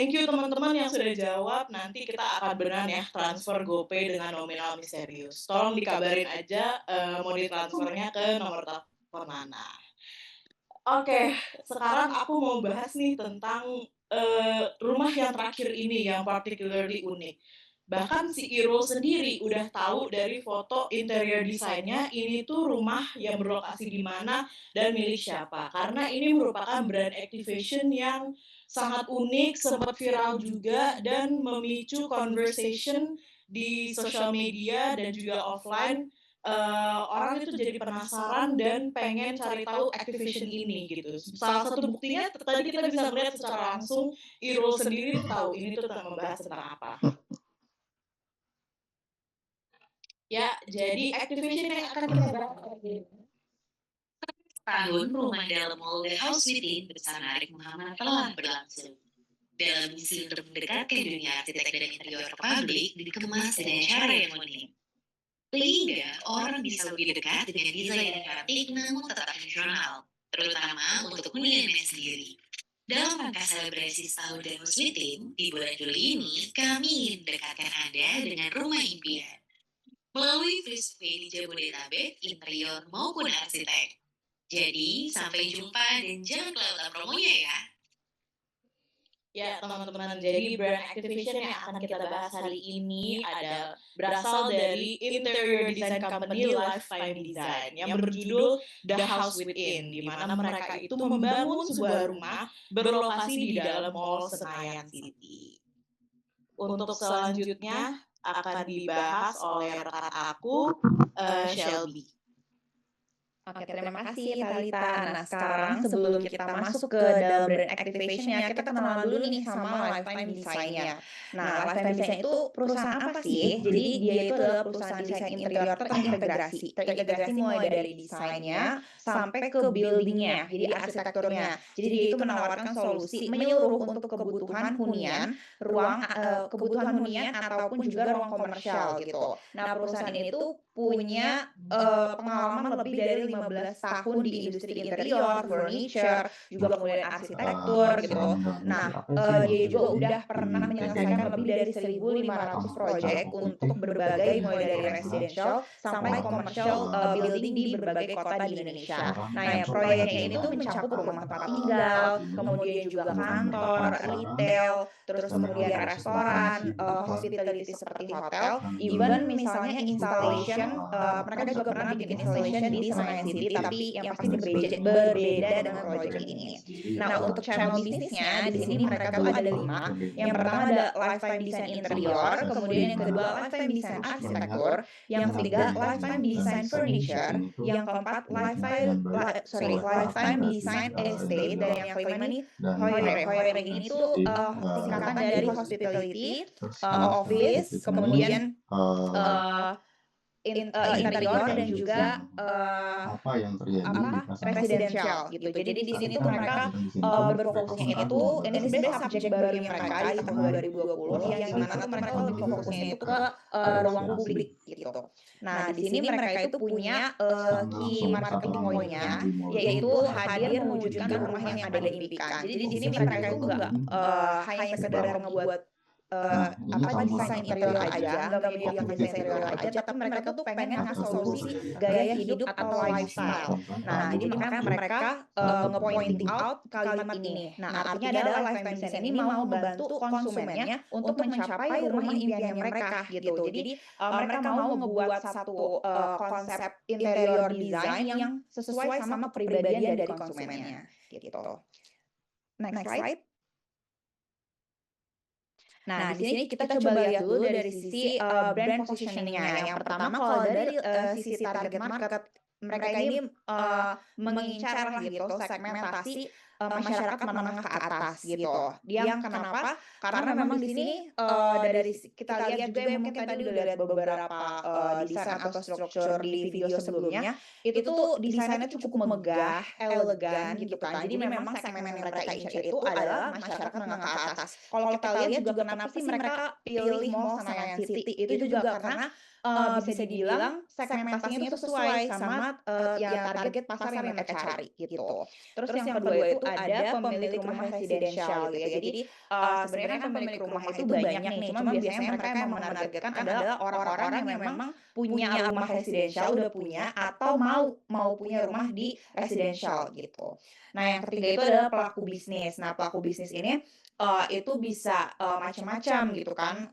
thank you teman-teman yang sudah jawab, nanti kita akan beneran ya transfer GoPay dengan nominal misterius. Tolong dikabarin aja, mau ditransfernya ke nomor telepon mana. Oke, sekarang aku mau bahas nih tentang, rumah yang terakhir ini yang particularly unik. Bahkan si Irul sendiri udah tahu dari foto interior design-nya, ini tuh rumah yang berlokasi di mana dan milik siapa. Karena ini merupakan brand activation yang sangat unik, sempat viral juga dan memicu conversation di sosial media dan juga offline. Orang itu jadi penasaran dan pengen cari tahu Activision ini gitu. Salah satu buktinya tadi kita bisa melihat secara langsung Irul sendiri tahu ini tuh tentang membahas tentang apa. Ya, jadi Activision yang akan kita bahas hari ini. Tahun rumah dalam Mall The House Within bersama Arif Muhammad telah berlangsung. Dalam misi untuk mendekatkan dunia arsitek dan interior ke publik dikemas dengan cara yang unik. Sehingga orang bisa lebih dekat dengan desain yang cantik namun tetap fungsional, terutama untuk huniannya sendiri. Dalam rangka selebrasi setahun The House Within, di bulan Juli ini, kami ingin mendekatkan Anda dengan rumah impian. Melalui free survey di Jabodetabek, interior maupun arsitek. Jadi, sampai jumpa dan jangan kelewatan promonya ya. Ya, teman-teman. Jadi brand Activision yang akan kita bahas hari ini berasal dari interior design company Lifetime Design yang berjudul The House Within, di mana mereka itu membangun sebuah rumah berlokasi di dalam Mall Senayan City. Untuk selanjutnya akan dibahas oleh rekan aku, Shelby. Oke, terima kasih Talitha. Nah, sekarang sebelum kita masuk ke dalam brand activation-nya, kita kenalan dulu nih sama Lifetime Design-nya. Nah, Lifetime Design itu perusahaan apa sih? Jadi dia itu adalah perusahaan desain interior terintegrasi. Terintegrasi mulai dari desainnya sampai ke building-nya, jadi arsitekturnya. Jadi dia itu menawarkan solusi menyeluruh untuk kebutuhan hunian, kebutuhan hunian ataupun juga ruang komersial gitu. Nah, perusahaan ini tuh punya pengalaman lebih dari 15 tahun di industri interior, furniture, juga kemudian arsitektur gitu. Nah, dia juga udah pernah menyelesaikan lebih dari 1.500 proyek untuk berbagai mulai dari residential sampai commercial building di berbagai kota di Indonesia. Nah, ya proyeknya ini tuh mencakup rumah tempat tinggal, kemudian juga kantor, retail, terus kemudian restoran, hospitality seperti hotel, even misalnya installation, mereka juga pernah bikin installation di Senayan City, tapi yang pasti berbeda dengan project ini. Nah, untuk channel bisnisnya, di sini mereka tuh ada 5. Yang pertama ada Lifetime Design Interior, kemudian yang kedua Lifetime Design Arsitektur, yang ketiga Lifetime Design Furniture, yang keempat Lifetime Design Estate, dan yang kelima nih Hoire. Hoire ini tuh singkatan dari hospitality, office, kemudian interior dan juga residential gitu. Jadi di sini tuh mereka berfokusnya itu ini sebenarnya subjek baru yang mereka di tahun 2020 yang dimana tuh mereka lebih fokusnya itu ke ruang publik gitu. Nah, di sini mereka itu punya key marketing point-nya, yaitu hadir mewujudkan rumah yang Anda impikan. Jadi di sini mereka itu nggak hanya sekedar ngebuat desain interior aja, nggak menyediakan desain interior aja, tapi mereka tuh pengen ngasih solusi gaya hidup atau lifestyle. Nah, jadi makanya mereka nge-pointing out kalimat ini. Nah, artinya adalah Lifetime Design ini mau membantu konsumennya untuk mencapai rumah impiannya mereka gitu. Jadi mereka mau ngebuat satu konsep interior design yang sesuai sama kepribadian dari konsumennya gitu. Next slide. Nah, di sini kita coba lihat dulu dari sisi brand positioning-nya. Yang pertama, kalau dari sisi target market, mereka ini mengincar lah gitu segmentasi masyarakat menengah ke atas gitu. Yang kenapa? Karena memang di sini dari kita lihat juga yang mungkin tadi udah lihat beberapa desain atau struktur di video sebelumnya, itu tuh desainnya cukup megah, elegan gitu kan. Jadi memang segmen yang mereka incar itu adalah masyarakat menengah ke atas. Kalau kita lihat juga kenapa sih mereka pilih Mall Senayan City, itu juga karena bisa dibilang segmentasinya itu sesuai sama, yang target pasar yang mereka cari gitu. Terus yang kedua itu ada pemilik rumah residensial gitu ya. Jadi, sebenarnya kan pemilik rumah itu banyak nih, cuman biasanya mereka yang menargetkan adalah orang-orang yang memang punya rumah residensial, udah punya atau mau punya rumah di residensial gitu. Nah, yang ketiga itu adalah pelaku bisnis. Nah, pelaku bisnis ini, itu bisa, macam-macam gitu kan,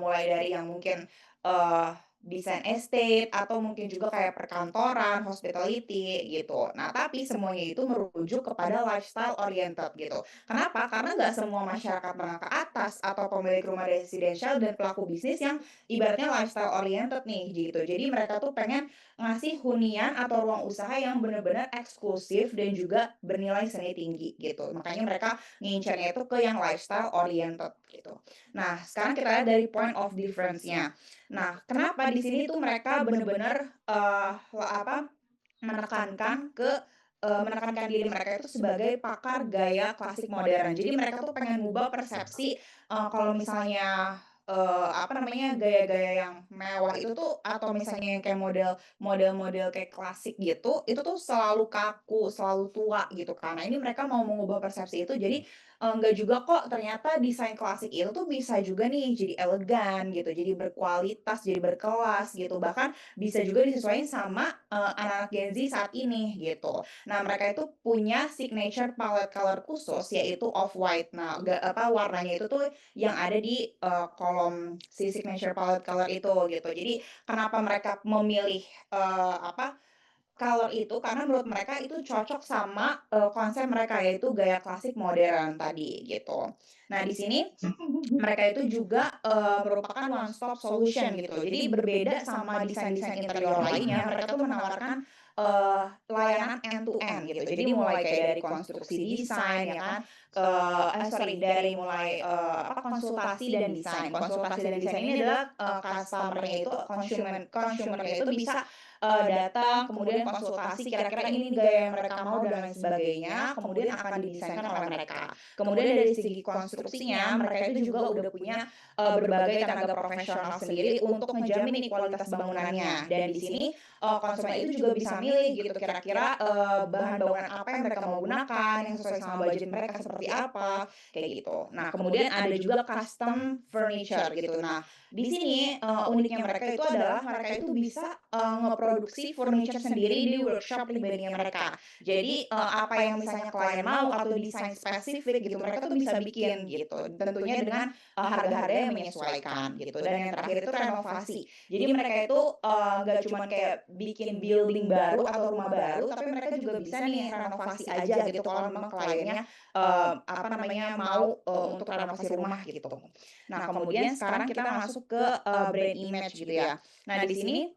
mulai dari yang mungkin, eee, desain estate atau mungkin juga kayak perkantoran, hospitality gitu. Nah, tapi semuanya itu merujuk kepada lifestyle oriented gitu. Kenapa? Karena nggak semua masyarakat menengah ke atas atau pemilik rumah residensial dan pelaku bisnis yang ibaratnya lifestyle oriented nih gitu. Jadi mereka tuh pengen ngasih hunian atau ruang usaha yang benar-benar eksklusif dan juga bernilai seni tinggi gitu. Makanya mereka ngincernya itu ke yang lifestyle oriented gitu. Nah, sekarang kita lihat dari point of difference-nya. Nah, kenapa di sini tuh mereka benar-benar menekankan diri mereka itu sebagai pakar gaya klasik modern. Jadi mereka tuh pengen ngubah persepsi, kalau misalnya, gaya-gaya yang mewah itu tuh atau misalnya yang kayak model-model kayak klasik gitu, itu tuh selalu kaku, selalu tua gitu kan. Nah, ini mereka mau mengubah persepsi itu jadi, enggak juga kok ternyata desain klasik itu tuh bisa juga nih jadi elegan gitu, jadi berkualitas, jadi berkelas gitu, bahkan bisa juga disesuaikan sama, anak-anak Gen Z saat ini gitu. Nah, mereka itu punya signature palette color khusus yaitu off-white. Nah, warnanya itu tuh yang ada di, kolom si signature palette color itu gitu. Jadi kenapa mereka memilih, color itu karena menurut mereka itu cocok sama, konsep mereka yaitu gaya klasik modern tadi gitu. Nah, di sini mereka itu juga, merupakan one stop solution gitu. Jadi berbeda sama desain-desain interior lainnya, mereka tuh menawarkan, layanan end to end gitu. Jadi mulai kayak dari konstruksi desain ya kan, dari mulai, konsultasi dan desain. Konsultasi dan desain ini adalah, consumer-nya itu bisa, datang kemudian konsultasi kira-kira ini nih gaya yang mereka mau dan lain sebagainya, kemudian akan didesainkan oleh mereka. Kemudian dari segi konstruksinya, mereka itu juga udah punya, berbagai tenaga profesional sendiri untuk ngejamin nih kualitas bangunannya. Dan di sini, konsumen itu juga bisa milih gitu kira-kira, bahan bangunan apa yang mereka mau gunakan, yang sesuai sama budget mereka seperti apa, kayak gitu. Nah, kemudian ada juga custom furniture gitu. Nah, di sini, uniknya mereka itu adalah mereka itu bisa, ngeproduksi furniture sendiri di workshop pribadinya mereka. Jadi, apa yang misalnya klien mau atau desain spesifik gitu, mereka tuh bisa bikin gitu. Tentunya dengan, harga-harga yang menyesuaikan gitu. Dan yang terakhir itu renovasi. Jadi mereka itu, nggak cuman kayak bikin building baru atau rumah baru, tapi mereka juga bisa nih renovasi aja gitu kalau memang kliennya, mau, untuk renovasi rumah gitu. Nah, kemudian sekarang kita masuk ke, brand image gitu ya. Nah, di sini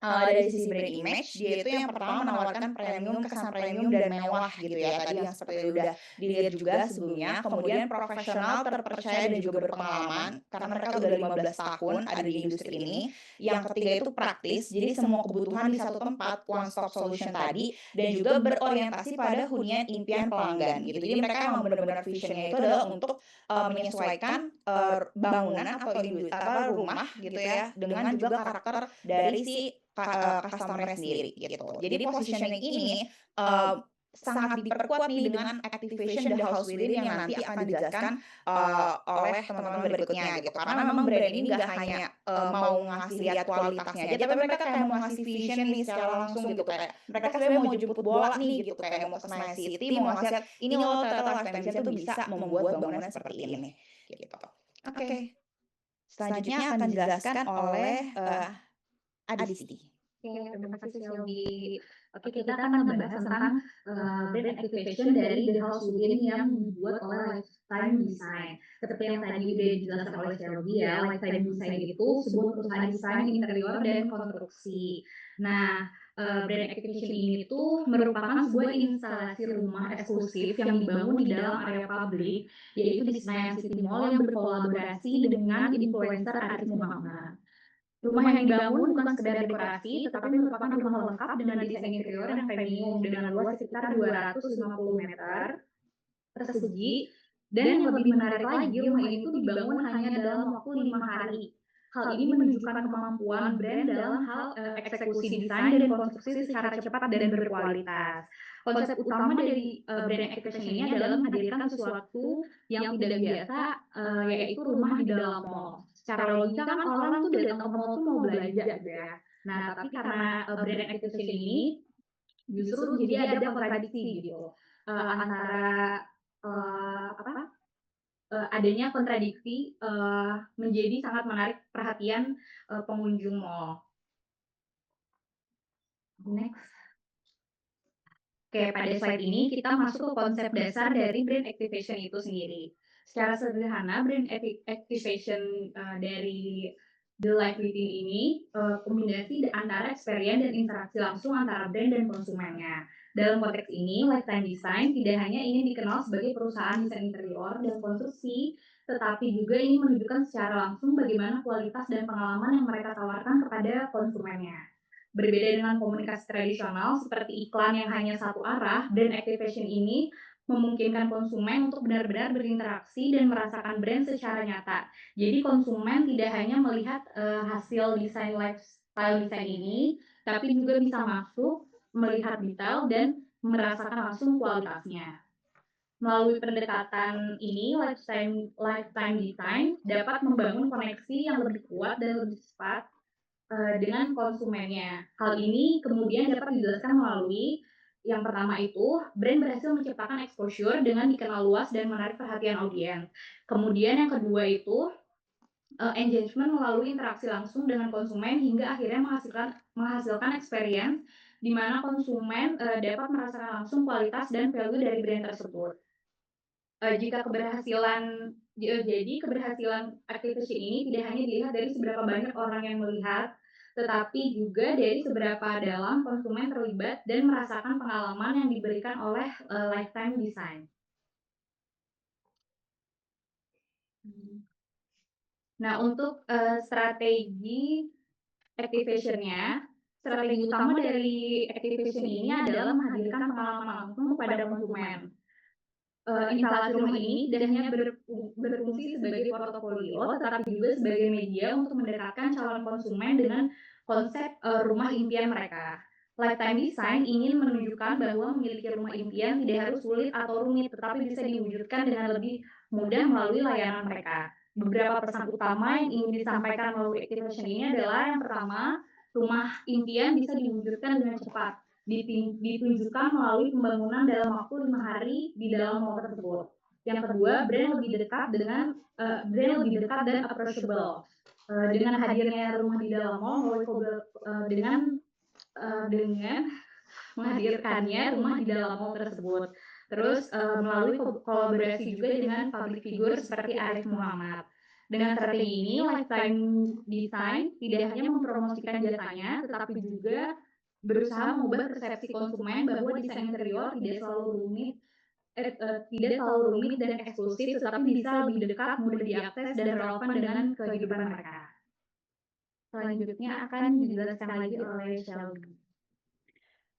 dari sisi brand image, dia itu yang pertama menawarkan premium, kesan premium dan mewah gitu ya, tadi yang seperti udah dilihat juga sebelumnya. Kemudian profesional, terpercaya dan juga berpengalaman, karena mereka udah 15 tahun ada di industri ini. Yang ketiga itu praktis, jadi semua kebutuhan di satu tempat, one stop solution tadi, dan juga berorientasi pada hunian impian pelanggan gitu. Jadi mereka emang benar-benar vision-nya itu adalah untuk, menyesuaikan, bangunan atau rumah gitu ya, dengan juga karakter dari si customer-nya sendiri gitu. Jadi positioning ini, eee, sangat diperkuat nih dengan activation the house within yang nanti akan dijelaskan, oleh teman-teman berikutnya gitu. Karena memang brand ini nggak hanya, mau ngasih lihat kualitasnya aja, tapi mereka kayak mau ngasih vision nih secara langsung gitu, kayak mereka sebenarnya mau jemput bola nih gitu, kayak mau ke Senayan City, mau ngasih lihat, "Ini loh ternyata Lifetime Design tuh bisa membuat bangunan seperti ini," gitu. Oke, selanjutnya akan dijelaskan oleh, Adisti. Oke, terima kasih Shelby. Oke, kita akan membahas tentang brand activation dari The House Within yang dibuat oleh Lifetime Design. Seperti yang tadi udah dijelaskan oleh Shelby ya, Lifetime Design itu sebuah perusahaan desain interior dan konstruksi. Nah, brand activation ini tuh merupakan sebuah instalasi rumah eksklusif yang dibangun di dalam area publik, yaitu di Senayan City Mall yang berkolaborasi dengan influencer Arif Muhammad. Rumah yang dibangun bukan sekedar dekorasi, tetapi merupakan rumah lengkap dengan desain interior yang premium dengan luas sekitar 250 meter persegi. Dan yang lebih menarik lagi, rumah itu dibangun hanya dalam waktu 5 hari. Hal ini menunjukkan kemampuan brand dalam hal eksekusi desain dan konstruksi secara cepat dan berkualitas. Konsep utama dari brand activation ini adalah menghadirkan sesuatu yang tidak biasa, yaitu rumah di dalam mall. Secara logika kan orang tuh datang ke mall tuh mau belanja gitu ya. Nah, tapi karena brand activation ini justru jadi ada kontradiksi gitu, antara, apa, adanya kontradiksi, menjadi sangat menarik perhatian, pengunjung mall. Next. Oke, pada slide ini kita masuk ke konsep dasar dari brand activation itu sendiri. Secara sederhana, brand activation dari The Life Within ini kombinasi antara experience dan interaksi langsung antara brand dan konsumennya. Dalam konteks ini, Lifetime Design tidak hanya ingin dikenal sebagai perusahaan desain interior dan konstruksi, tetapi juga ingin menunjukkan secara langsung bagaimana kualitas dan pengalaman yang mereka tawarkan kepada konsumennya. Berbeda dengan komunikasi tradisional seperti iklan yang hanya satu arah, brand activation ini memungkinkan konsumen untuk benar-benar berinteraksi dan merasakan brand secara nyata. Jadi konsumen tidak hanya melihat hasil desain lifestyle desain ini, tapi juga bisa masuk, melihat detail dan merasakan langsung kualitasnya. Melalui pendekatan ini, lifetime design dapat membangun koneksi yang lebih kuat dan lebih cepat dengan konsumennya. Hal ini kemudian dapat dijelaskan melalui yang pertama itu, brand berhasil menciptakan exposure dengan dikenal luas dan menarik perhatian audiens. Kemudian yang kedua itu, engagement melalui interaksi langsung dengan konsumen hingga akhirnya menghasilkan experience di mana konsumen dapat merasakan langsung kualitas dan value dari brand tersebut. Jadi keberhasilan activation ini tidak hanya dilihat dari seberapa banyak orang yang melihat, tetapi juga dari seberapa dalam konsumen terlibat dan merasakan pengalaman yang diberikan oleh Lifetime Design. Nah, untuk strategi activation-nya, strategi utama dari activation ini adalah menghadirkan pengalaman langsung kepada konsumen. Instalasi rumah ini tidak hanya berfungsi sebagai portofolio, tetapi juga sebagai media untuk mendekatkan calon konsumen dengan konsep rumah impian mereka. Lifetime Design ingin menunjukkan bahwa memiliki rumah impian tidak harus sulit atau rumit, tetapi bisa diwujudkan dengan lebih mudah melalui layanan mereka. Beberapa pesan utama yang ingin disampaikan melalui activation ini adalah yang pertama, rumah impian bisa diwujudkan dengan cepat. Ditunjukkan melalui pembangunan dalam waktu 5 hari di dalam mall tersebut. Yang kedua, brand lebih dekat dan approachable. Dengan hadirnya rumah di dalam mall, dengan menghadirkannya rumah di dalam mall tersebut. Terus melalui kolaborasi juga dengan public figure seperti Arif Muhammad. Dengan strategi ini, Lifetime Design tidak hanya mempromosikan jasanya, tetapi juga berusaha mengubah persepsi konsumen bahwa desain interior tidak selalu rumit dan eksklusif, tetapi bisa lebih dekat, mudah diakses, dan relevan dengan kehidupan mereka. Selanjutnya akan dijelaskan lagi oleh Shelby.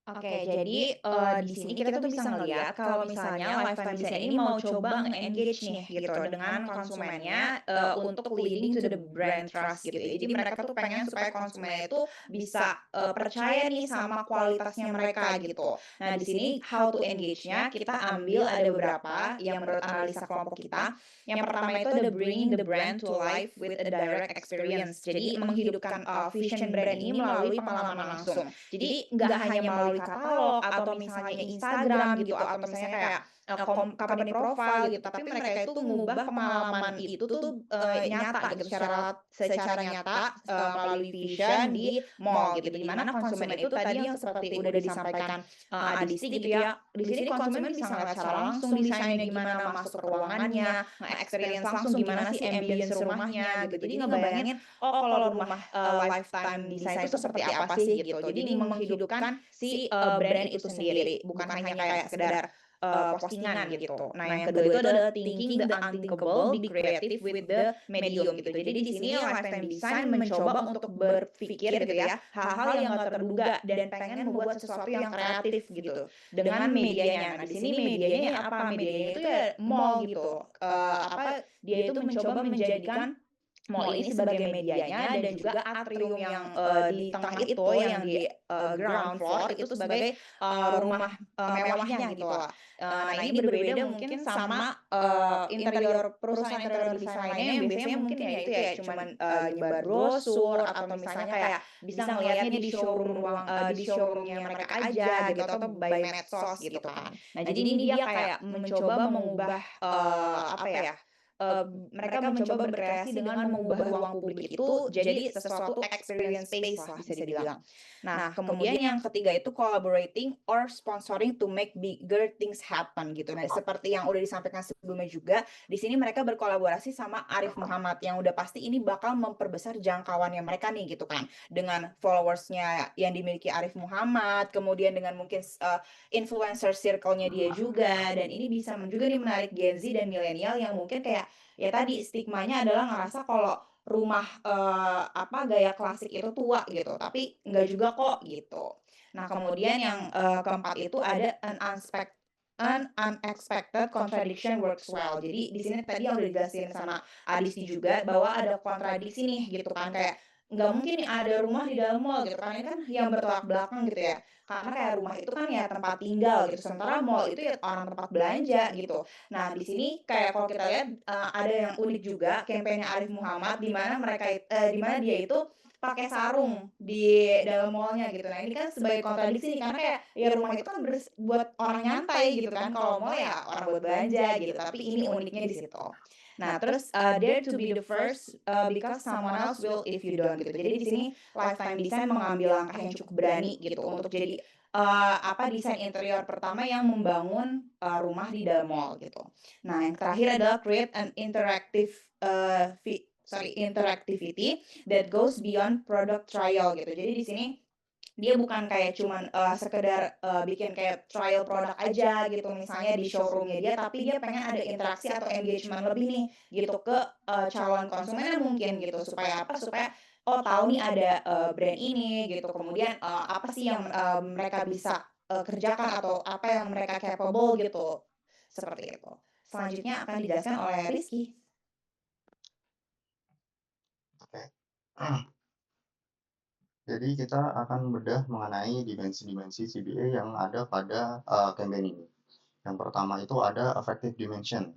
Oke, jadi di sini kita tuh bisa ngeliat kalau misalnya Lifetime Design ini mau coba nge-engage nih gitu dengan konsumennya untuk leading to the brand trust gitu. Jadi mereka tuh pengen supaya konsumennya itu bisa percaya nih sama kualitasnya mereka gitu. Nah, di sini how to engage-nya kita ambil ada beberapa yang menurut analisa kelompok kita. Yang pertama itu ada bringing the brand to life with a direct experience. Jadi menghidupkan vision brand ini melalui pengalaman langsung. Jadi nggak hanya melalui katalog atau misalnya Instagram gitu atau misalnya kayak company profile gitu, tapi mereka itu mengubah pengalaman itu tuh nyata gitu secara nyata melalui vision di mall gitu, di mana konsumen itu tadi yang seperti udah disampaikan Adisti gitu ya, di sini konsumen bisa ngeliat secara langsung desainnya gimana, masuk ke ruangannya, nge-experience langsung gimana sih ambience rumahnya gitu. Jadi ngebayangin kalau rumah Lifetime Design itu seperti apa sih gitu. Jadi menghidupkan si brand itu sendiri, bukan hanya kayak sekedar postingan gitu. Nah, yang kedua itu adalah thinking the unthinkable, be creative with the medium gitu. Jadi di sini Lifetime Design mencoba untuk berpikir gitu ya, hal-hal yang nggak terduga dan pengen membuat sesuatu yang kreatif gitu dengan medianya. Nah, di sini medianya apa? Medianya itu ya mall gitu. Dia itu mencoba menjadikan mall ini sebagai medianya dan juga atrium yang di tengah itu yang di ground floor itu sebagai rumah mewahnya gitu lah. Nah ini berbeda mungkin sama interior perusahaan interior desain lainnya yang biasanya mungkin ya itu ya cuman nyebar brosur atau misalnya kayak bisa ngelihatnya di showroom di showroomnya mereka aja gitu atau by medsos gitu kan. Nah jadi ini dia kayak mencoba mengubah apa ya mereka mencoba berkreasi dengan mengubah ruang publik itu jadi sesuatu experience space lah bisa dibilang. Nah, kemudian yang ketiga itu collaborating or sponsoring to make bigger things happen gitu. Nah, seperti yang udah disampaikan sebelumnya juga, di sini mereka berkolaborasi sama Arif Muhammad yang udah pasti ini bakal memperbesar jangkauannya mereka nih gitu kan. Dengan followersnya yang dimiliki Arif Muhammad, kemudian dengan mungkin influencer circle-nya dia juga dan ini bisa juga nih menarik Gen Z dan milenial yang mungkin kayak ya tadi stigmanya adalah ngerasa kalau rumah gaya klasik itu tua gitu, tapi enggak juga kok gitu. Nah, kemudian yang keempat itu ada an unexpected contradiction works well. Jadi di sini tadi yang udah dijelasin sama Adisti juga bahwa ada kontradiksi nih gitu kan kayak nggak mungkin nih ada rumah di dalam mall gitu kan ini kan yang bertolak belakang gitu ya karena kayak rumah itu kan ya tempat tinggal gitu sementara mall itu ya orang tempat belanja gitu. Nah, di sini kayak kalau kita lihat ada yang unik juga kampanye Arif Muhammad di mana dia itu pakai sarung di dalam mallnya gitu. Nah, ini kan sebagai kontradiksi nih karena kayak ya rumah itu kan buat orang nyantai gitu kan. Kalau mall ya orang buat belanja gitu. Tapi ini uniknya di situ. Nah, terus dare to be the first because someone else will if you don't gitu. Jadi di sini Lifetime Design mengambil langkah yang cukup berani gitu untuk jadi desain interior pertama yang membangun rumah di dalam mall gitu. Nah, yang terakhir adalah create an interactivity that goes beyond product trial gitu. Jadi di sini dia bukan kayak cuman sekedar bikin kayak trial produk aja gitu misalnya di showroomnya dia, tapi dia pengen ada interaksi atau engagement lebih nih gitu ke calon konsumennya mungkin gitu supaya apa? Supaya oh tahu nih ada brand ini gitu. Kemudian apa sih yang mereka bisa kerjakan atau apa yang mereka capable gitu. Seperti itu. Selanjutnya akan dijelaskan oleh Rizky. Oke. Jadi kita akan bedah mengenai dimensi-dimensi CBA yang ada pada campaign ini. Yang pertama itu ada effective dimension,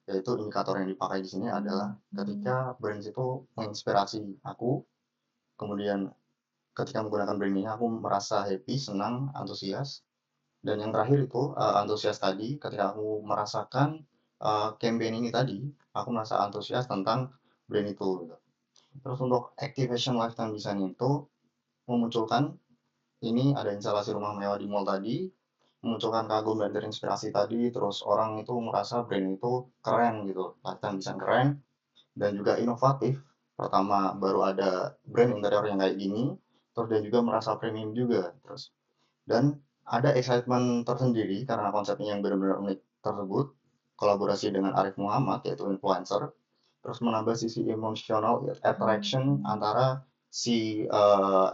yaitu indikator yang dipakai di sini adalah ketika brand itu menginspirasi aku, kemudian ketika menggunakan brand ini aku merasa happy, senang, antusias. Dan yang terakhir itu antusias tadi ketika aku merasakan campaign ini tadi, aku merasa antusias tentang brand itu. Gitu. Terus untuk activation lifetime design itu memunculkan ini ada instalasi rumah mewah di mall tadi, memunculkan kagum dan terinspirasi tadi, terus orang itu merasa brand itu keren gitu, lifetime design keren, dan juga inovatif. Pertama, baru ada brand interior yang kayak gini, terus dan juga merasa premium juga, terus. Dan ada excitement tersendiri karena konsepnya yang benar-benar unik tersebut, kolaborasi dengan Arif Muhammad, yaitu influencer, terus menambah sisi emosional attraction antara si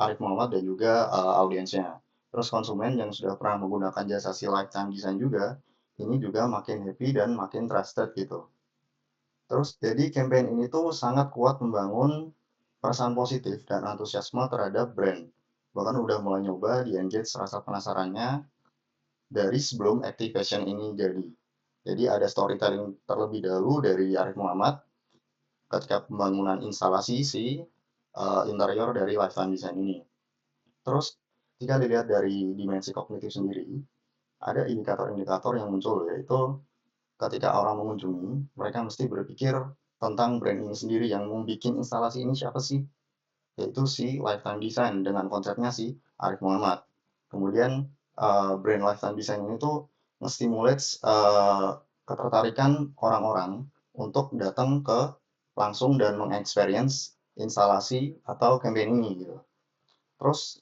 Arif Muhammad dan juga audiensnya. Terus konsumen yang sudah pernah menggunakan jasa si Lifetime Design juga, ini juga makin happy dan makin trusted gitu. Terus jadi campaign ini tuh sangat kuat membangun perasaan positif dan antusiasme terhadap brand. Bahkan udah mulai nyoba di-engage rasa penasarannya dari sebelum activation ini jadi. Jadi ada storytelling terlebih dahulu dari Arif Muhammad ketika pembangunan instalasi si interior dari Lifetime Design ini. Terus jika dilihat dari dimensi kognitif sendiri, ada indikator-indikator yang muncul yaitu ketika orang mengunjungi, mereka mesti berpikir tentang brand ini sendiri yang membuat instalasi ini siapa sih? Yaitu si Lifetime Design dengan konsepnya si Arif Muhammad. Kemudian brand Lifetime Design ini tuh nge-stimulate ketertarikan orang-orang untuk datang ke langsung dan mengexperience instalasi atau campaign ini gitu. Terus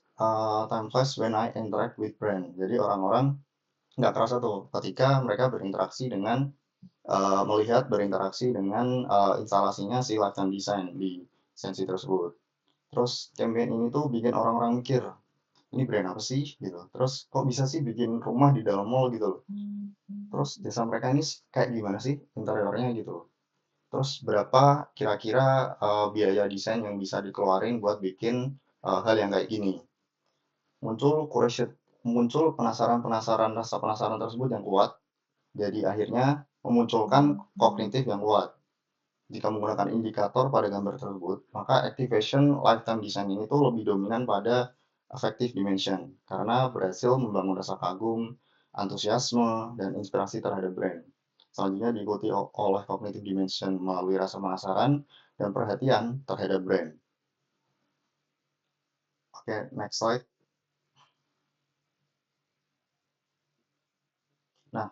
time flies when I interact with brand. Jadi orang-orang nggak kerasa tuh ketika mereka berinteraksi dengan melihat berinteraksi dengan instalasinya si Lifetime Design di sensi tersebut. Terus campaign ini tuh bikin orang-orang mikir, ini brand apa sih gitu. Terus kok bisa sih bikin rumah di dalam mall gitu loh. Terus desa mereka ini kayak gimana sih interiornya gitu loh. Terus berapa kira-kira biaya desain yang bisa dikeluarin buat bikin hal yang kayak gini. Muncul rasa penasaran tersebut yang kuat, jadi akhirnya memunculkan kognitif yang kuat. Jika menggunakan indikator pada gambar tersebut, maka activation lifetime design ini tuh lebih dominan pada affective dimension, karena berhasil membangun rasa kagum, antusiasme, dan inspirasi terhadap brand. Selanjutnya diikuti oleh cognitive dimension melalui rasa penasaran dan perhatian terhadap brand. Oke, next slide. Nah,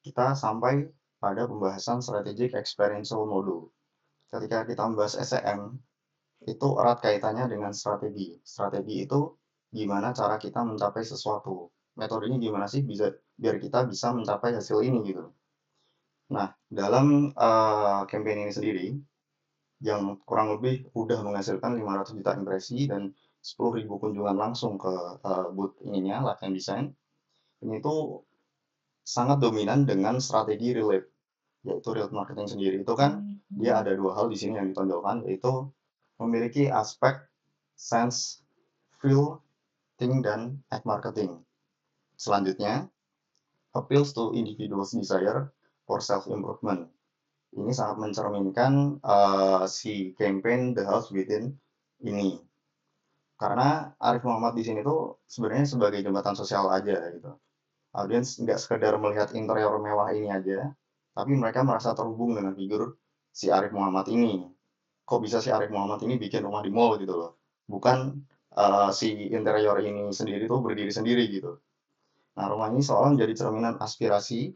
kita sampai pada pembahasan strategic experiential model. Ketika kita membahas SEM, itu erat kaitannya dengan strategi. Strategi itu gimana cara kita mencapai sesuatu. Metodenya gimana sih biar kita bisa mencapai hasil ini gitu. Nah, dalam campaign ini sendiri, yang kurang lebih udah menghasilkan 500 juta impresi dan 10.000 kunjungan langsung ke booth ininya, Lifetime Design, ini tuh sangat dominan dengan strategi relate, yaitu relate marketing sendiri. Itu kan dia ada 2 hal di sini yang ditonjolkan, yaitu memiliki aspek sense, feel, think, dan act marketing. Selanjutnya, appeals to individuals' desire for self-improvement. Ini sangat mencerminkan si campaign The House Within ini. Karena Arif Muhammad di sini tuh sebenarnya sebagai jembatan sosial aja gitu. Audiens nggak sekedar melihat interior mewah ini aja, tapi mereka merasa terhubung dengan figur si Arif Muhammad ini. Kok bisa si Arif Muhammad ini bikin rumah di mall gitu loh. Bukan si interior ini sendiri tuh berdiri sendiri gitu. Nah, rumah ini seolah menjadi cerminan aspirasi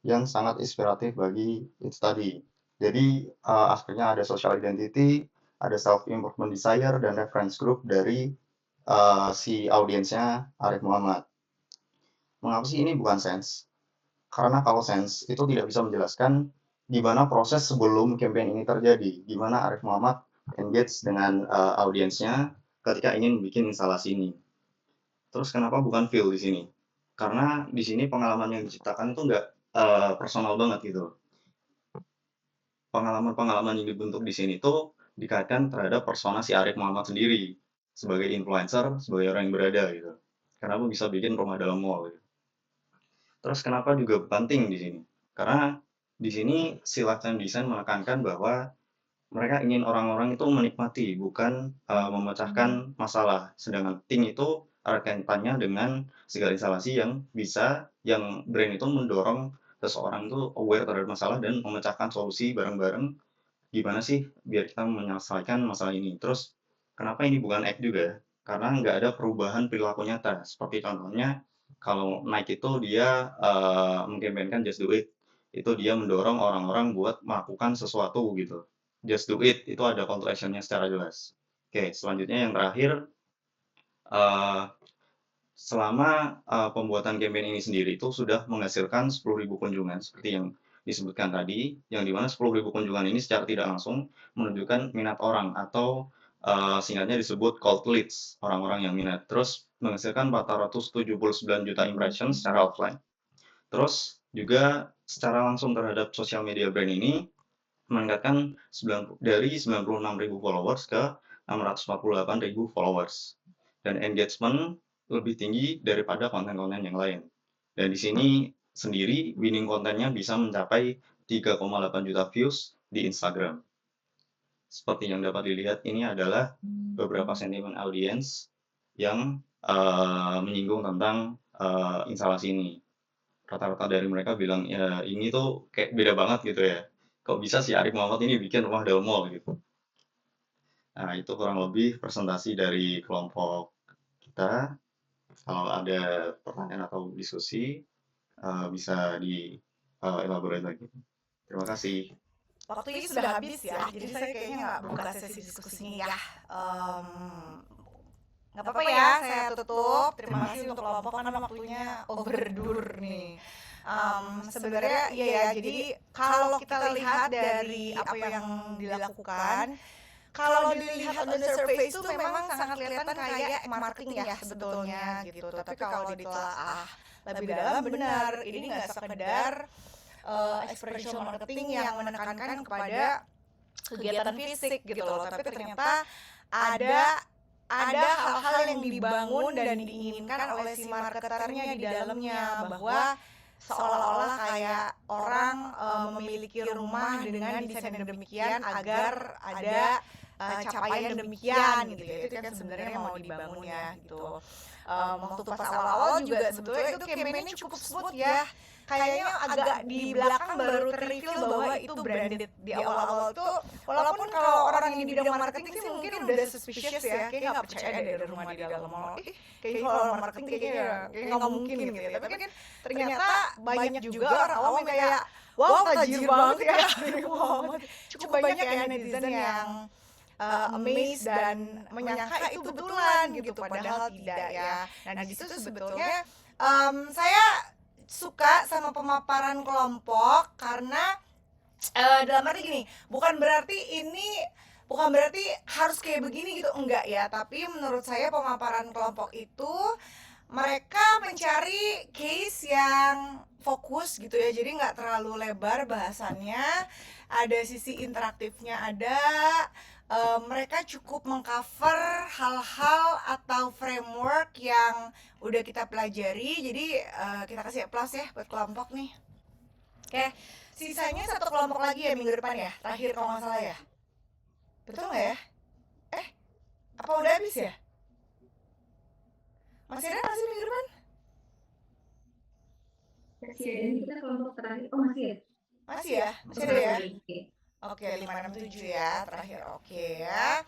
yang sangat inspiratif bagi itu tadi. Jadi akhirnya ada social identity, ada self improvement desire dan reference group dari si audiensnya Arif Muhammad. Mengapa sih ini bukan sense? Karena kalau sense itu tidak bisa menjelaskan gimana proses sebelum campaign ini terjadi, gimana Arif Muhammad engage dengan audiensnya ketika ingin bikin instalasi ini. Terus kenapa bukan feel di sini? Karena di sini pengalaman yang diciptakan itu nggak personal banget gitu. Pengalaman-pengalaman yang dibentuk di sini tuh dikaitkan terhadap persona si Arif Muhammad sendiri sebagai influencer, sebagai orang yang berada gitu. Kenapa bisa bikin rumah dalam mall gitu. Terus kenapa juga penting di sini? Karena di sini si lifetime design menekankan bahwa mereka ingin orang-orang itu menikmati, bukan memecahkan masalah. Sedangkan think itu erat kaitannya dengan segala instalasi yang brand itu mendorong seseorang itu aware terhadap masalah dan memecahkan solusi bareng-bareng. Gimana sih biar kita menyelesaikan masalah ini? Terus kenapa ini bukan act juga? Karena nggak ada perubahan perilaku nyata. Seperti contohnya kalau Nike itu dia mengkampanyekan just do it. Itu dia mendorong orang-orang buat melakukan sesuatu gitu. Just do it, itu ada call to action-nya secara jelas. Oke, selanjutnya yang terakhir, selama pembuatan campaign ini sendiri itu sudah menghasilkan 10.000 kunjungan seperti yang disebutkan tadi, yang dimana 10.000 kunjungan ini secara tidak langsung menunjukkan minat orang atau singkatnya disebut cold leads, orang-orang yang minat. Terus menghasilkan 479 juta impression secara offline. Terus juga secara langsung terhadap sosial media brand ini meningkatkan dari 96.000 followers ke 648.000 followers. Dan engagement lebih tinggi daripada konten-konten yang lain. Dan di sini sendiri winning kontennya bisa mencapai 3,8 juta views di Instagram. Seperti yang dapat dilihat, ini adalah beberapa sentimen audiens yang menyinggung tentang instalasi ini. Rata-rata dari mereka bilang, ya ini tuh kayak beda banget gitu ya. Kok bisa si Arif Muhammad ini bikin rumah dalam mall gitu. Nah, itu kurang lebih presentasi dari kelompok kita. Kalau ada pertanyaan atau diskusi, bisa elaborate lagi. Terima kasih. Waktu ini sudah habis ya, jadi saya kayaknya nggak buka sesi diskusinya ya. Nggak apa-apa ya, saya tutup. Terima kasih untuk kelompok karena waktunya overdur nih. Sebenarnya iya ya, jadi kalau kita lihat dari apa yang dilakukan, kalau dilihat on the surface itu memang sangat kelihatan kayak marketing ya sebetulnya gitu. Tapi kalau ditelaah lebih dalam benar, ini nggak sekedar experiential marketing yang menekankan kepada kegiatan fisik gitu loh, tapi ternyata ada hal-hal yang dibangun dan diinginkan oleh si marketernya di dalamnya, bahwa seolah-olah kayak orang memiliki rumah dengan desain yang demikian agar ada capaian demikian gitu ya. Itu kan sebenarnya mau dibangun ya gitu. Waktu pas awal-awal juga sebetulnya itu campaign-nya cukup smooth ya. Kayaknya agak di belakang baru ter-reveal bahwa itu branded. Di awal-awal tuh walaupun kalau orang yang di bidang marketing sih mungkin udah suspicious ya, kayak nggak percaya deh ada rumah di dalam mall. Kayaknya kalau orang marketing kayaknya nggak mungkin gitu ya. Tapi kan ternyata banyak juga orang awam yang kayak wow tajir banget ya. Wow, cukup banyak ya netizen yang amazed dan menyangka itu betulan gitu, padahal tidak ya. Nah di situ sebetulnya saya suka sama pemaparan kelompok karena dalam arti gini, bukan berarti harus kayak begini gitu, enggak ya. Tapi menurut saya pemaparan kelompok itu mereka mencari case yang fokus gitu ya, jadi nggak terlalu lebar bahasannya, ada sisi interaktifnya ada. Mereka cukup mengcover hal-hal atau framework yang udah kita pelajari, jadi kita kasih applause ya buat kelompok nih. Oke, sisanya satu kelompok lagi ya minggu depan ya, terakhir kalau nggak salah ya. Betul nggak ya? Apa udah habis ya? Masih ada nggak sih minggu depan? Masih ada nih, kita kelompok terakhir. Oh masih ya? Masih ya? Masih ada ya? Oke. Oke, 567 ya, terakhir oke ya.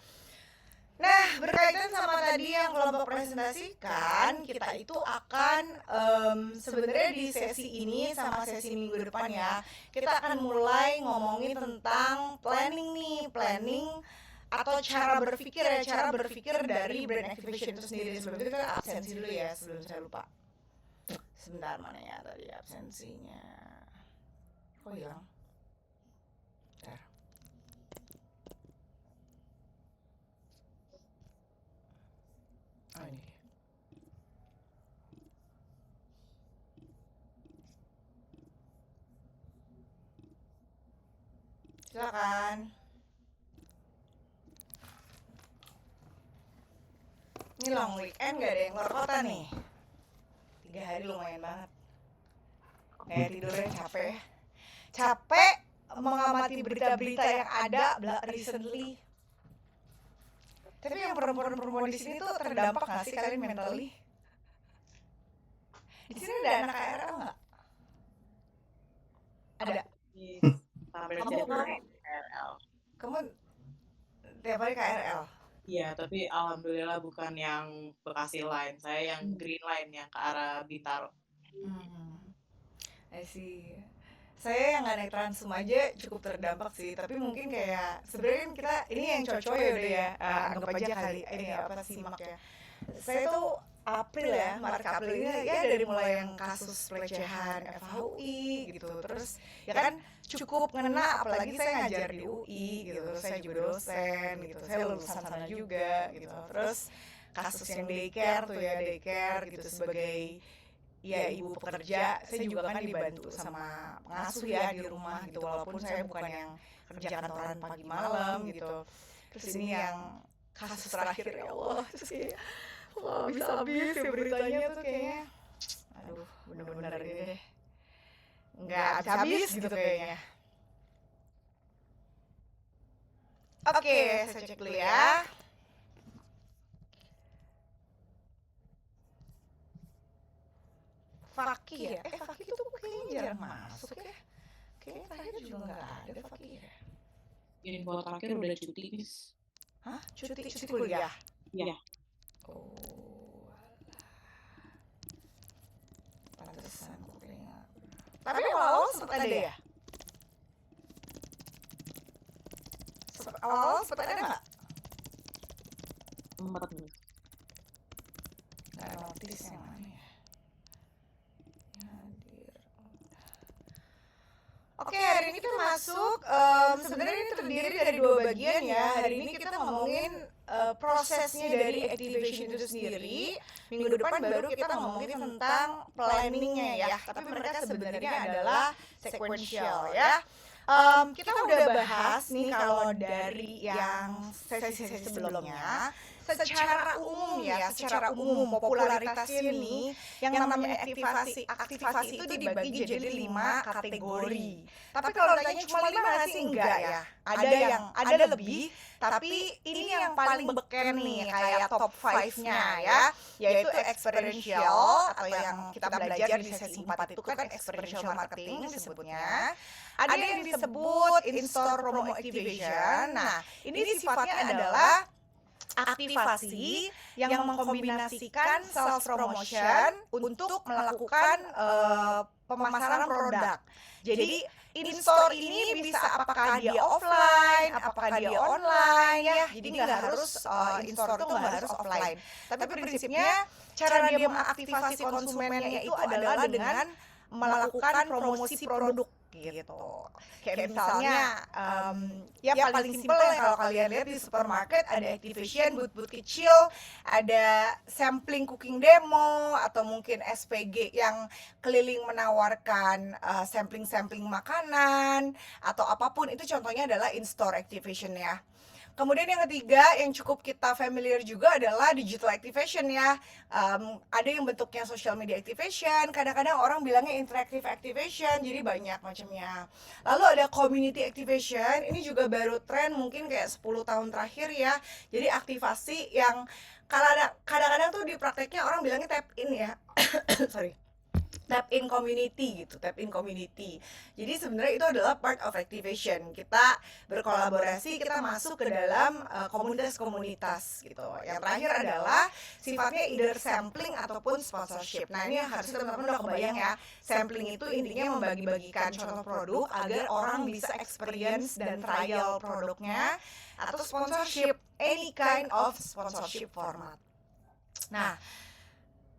Nah, berkaitan sama tadi yang kelompok presentasikan, kita itu akan sebenarnya di sesi ini sama sesi minggu depan ya, kita akan mulai ngomongin tentang planning atau cara berpikir dari brand activation itu sendiri. Sebelum itu kita absensi dulu ya, sebelum saya lupa. Sebentar, mana ya tadi absensinya? Kok hilang? Oh ini dia. Silakan. Ini long weekend gak ada yang keluar kota nih. 3 hari lumayan banget. Kayak tidurnya capek. Capek mengamati berita-berita yang ada recently. Tapi yang perempuan-perempuan di sini tuh terdampak nggak sih kalian mentally? Di sini ada anak KRL nggak? Ada. Sampai Kamu jadi mau? KRL. Kamu tiap hari KRL? Iya, tapi alhamdulillah bukan yang Bekasi Line, saya yang Green Line yang ke arah Bintaro. I see. Saya yang nggak naik Transum aja cukup terdampak sih, tapi mungkin kayak sebenarnya kan kita ini yang cowok-cowok ya udah ya, anggap aja kali ini apa simak ya. Saya tuh Maret ke April ini ya dari mulai yang kasus pelecehan FHUI gitu, terus ya kan cukup ngena, apalagi saya ngajar di UI gitu, saya juga dosen gitu, saya lulusan sana juga gitu, terus kasus yang daycare gitu sebagai ya ibu pekerja, saya juga kan dibantu sama pengasuh ya di rumah gitu, walaupun saya bukan yang kerja kantoran pagi malam gitu. Terus ini yang kasus terakhir ya Allah, terus kayak wah bisa habis ya beritanya tuh kayaknya, aduh bener-bener ini deh nggak habis gitu kayaknya. Oke, saya cek dulu ya. Fakih ya? Fakih tuh kayaknya jarang masuk ya. Kayaknya terakhir juga nggak ada Fakih ya. Info terakhir udah cuti, Miss. Hah? Cuti kuliah? Iya. Oh, pantesan kok kayaknya. Tapi awal-awal sempat ada ya? Awal-awal sempat ada nggak? Sempat, Miss. Nggak notice yang mana ya? Hadir. Oke, hari ini kita masuk, sebenarnya ini terdiri dari 2 bagian ya. Hari ini kita ngomongin prosesnya dari activation itu sendiri, minggu depan baru kita ngomongin tentang planningnya ya. Tapi mereka sebenarnya adalah sequential ya. Kita udah bahas nih kalau dari yang sesi-sesi sebelumnya, secara umum popularitasnya nih, yang namanya aktivasi itu dibagi jadi 5 kategori. Tapi kalau ditanya cuma 5 nggak sih? Enggak ya. Ada lebih, tapi ini yang paling beken nih kayak top 5-nya ya, yaitu experiential atau yang kita belajar di sesi 4 itu kan experiential marketing disebutnya. Ada yang disebut in-store promo activation. Nah, ini sifatnya adalah aktivasi yang mengkombinasikan self promotion untuk melakukan pemasaran produk. Jadi in-store ini bisa apakah dia offline, apakah dia online ya. Jadi nggak harus in-store itu nggak harus offline. Tapi prinsipnya cara dia mengaktifasi konsumennya itu adalah dengan melakukan promosi produk gitu. Kayak misalnya ya paling simpel ya kalau kalian lihat di supermarket ada activation booth kecil, ada sampling cooking demo atau mungkin SPG yang keliling menawarkan sampling makanan atau apapun, itu contohnya adalah in-store activation ya. Kemudian yang ketiga yang cukup kita familiar juga adalah digital activation ya. Ada yang bentuknya social media activation, kadang-kadang orang bilangnya interactive activation, jadi banyak macamnya. Lalu ada community activation, ini juga baru tren mungkin kayak 10 tahun terakhir ya. Jadi aktivasi yang kadang-kadang tuh di prakteknya orang bilangnya tap in ya. Tap in community gitu, tap in community. Jadi sebenarnya itu adalah part of activation. Kita berkolaborasi, kita masuk ke dalam komunitas-komunitas gitu. Yang terakhir adalah sifatnya either sampling ataupun sponsorship. Nah, ini harus teman-teman udah kebayang ya. Sampling itu intinya membagi-bagikan contoh produk agar orang bisa experience dan trial produknya, atau sponsorship, any kind of sponsorship format. Nah,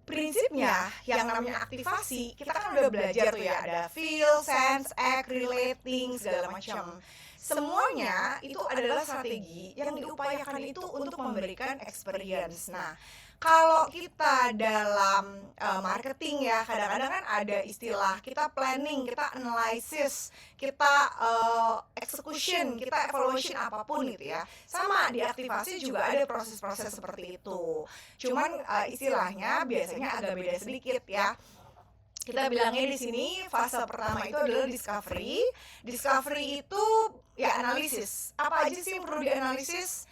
prinsipnya yang namanya aktivasi, kita kan udah belajar tuh ya, ada feel, sense, act, relating, segala macam. Semuanya itu adalah strategi yang diupayakan itu untuk memberikan experience. Nah, kalau kita dalam marketing ya, kadang-kadang kan ada istilah kita planning, kita analysis, kita execution, kita evaluation apapun gitu ya. Sama di aktivasi juga ada proses-proses seperti itu. Cuman istilahnya biasanya agak beda sedikit ya. Kita bilangnya di sini fase pertama itu adalah discovery. Discovery itu ya analisis. Apa aja sih yang perlu dianalisis?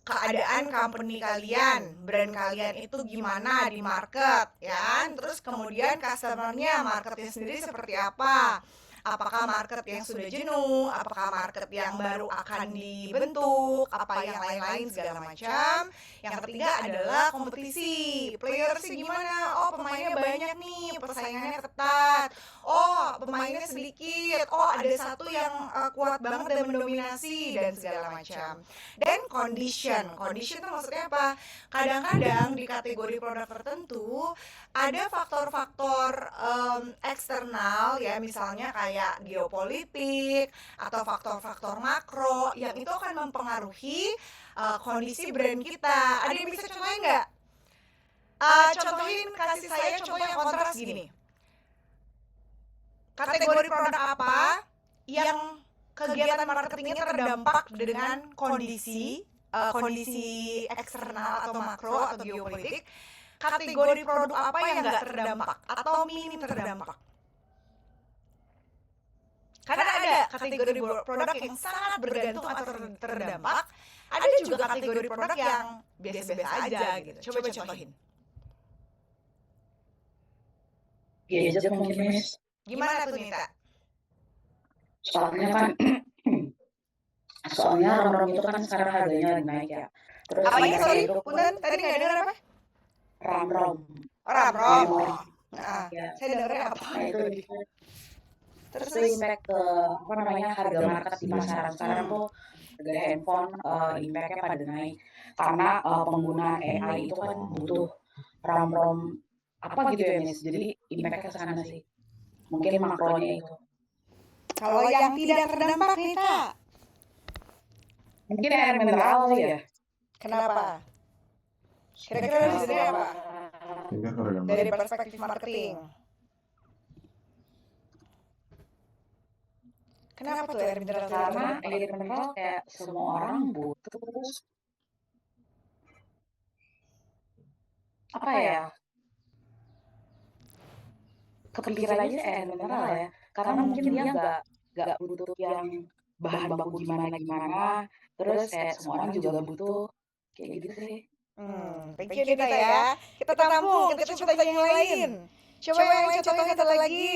Keadaan company kalian, brand kalian itu gimana di market ya. Terus kemudian customernya, marketnya sendiri seperti apa. Apakah market yang sudah jenuh, apakah market yang baru akan dibentuk, apa yang lain-lain segala macam. Yang ketiga adalah kompetisi, playersnya gimana, oh pemainnya banyak nih, persaingannya ketat, oh pemainnya sedikit, oh ada satu yang kuat banget dan mendominasi, dan segala macam. Dan condition itu maksudnya apa? Kadang-kadang di kategori produk tertentu ada faktor-faktor eksternal ya, misalnya kayak geopolitik atau faktor-faktor makro yang itu akan mempengaruhi kondisi brand kita. Ada yang bisa contohin nggak? Kasih saya contoh yang kontras gini. Kategori produk apa yang kegiatan marketingnya terdampak dengan kondisi eksternal atau makro atau geopolitik? Kategori produk apa yang nggak terdampak atau minim terdampak? Karena ada kategori produk yang sangat bergantung atau terdampak, ada juga kategori produk yang biasa-biasa aja gitu. Coba contohin. Gadget mungkin, Miss. Gimana tuh Nita? Soalnya rom-rom itu kan sekarang harganya lagi naik ya. Terus Apanya sorry? Punten, tadi nggak dengar apa? rom-rom. Rom. Nah, Ya. saya dengarnya apa? Nah, itu Terus impact ke harga market di pasaran sekarang tuh, harga handphone impact-nya pada naik karena penggunaan AI itu kan butuh rom-rom apa gitu ya, Miss. Jadi impact-nya ke sana sih. Mungkin makronya itu. kalau yang tidak terdampak Nita, Mungkin air mineral ya. Kenapa? Kira-kira reasonnya apa? Sehingga kalau dalam Dari perspektif marketing. Kenapa tuh air mineral tidak Karena terdampak? air mineral kayak semua orang butuh apa ya? Kepikiran aja air mineral ya. Karena mungkin dia nggak butuh yang bahan baku gimana, terus kayak semua orang juga butuh kayak gitu sih. Thank you Nita ya. Kita tampung, kita coba tanya yang lain. Coba yang lain contohin satu lagi.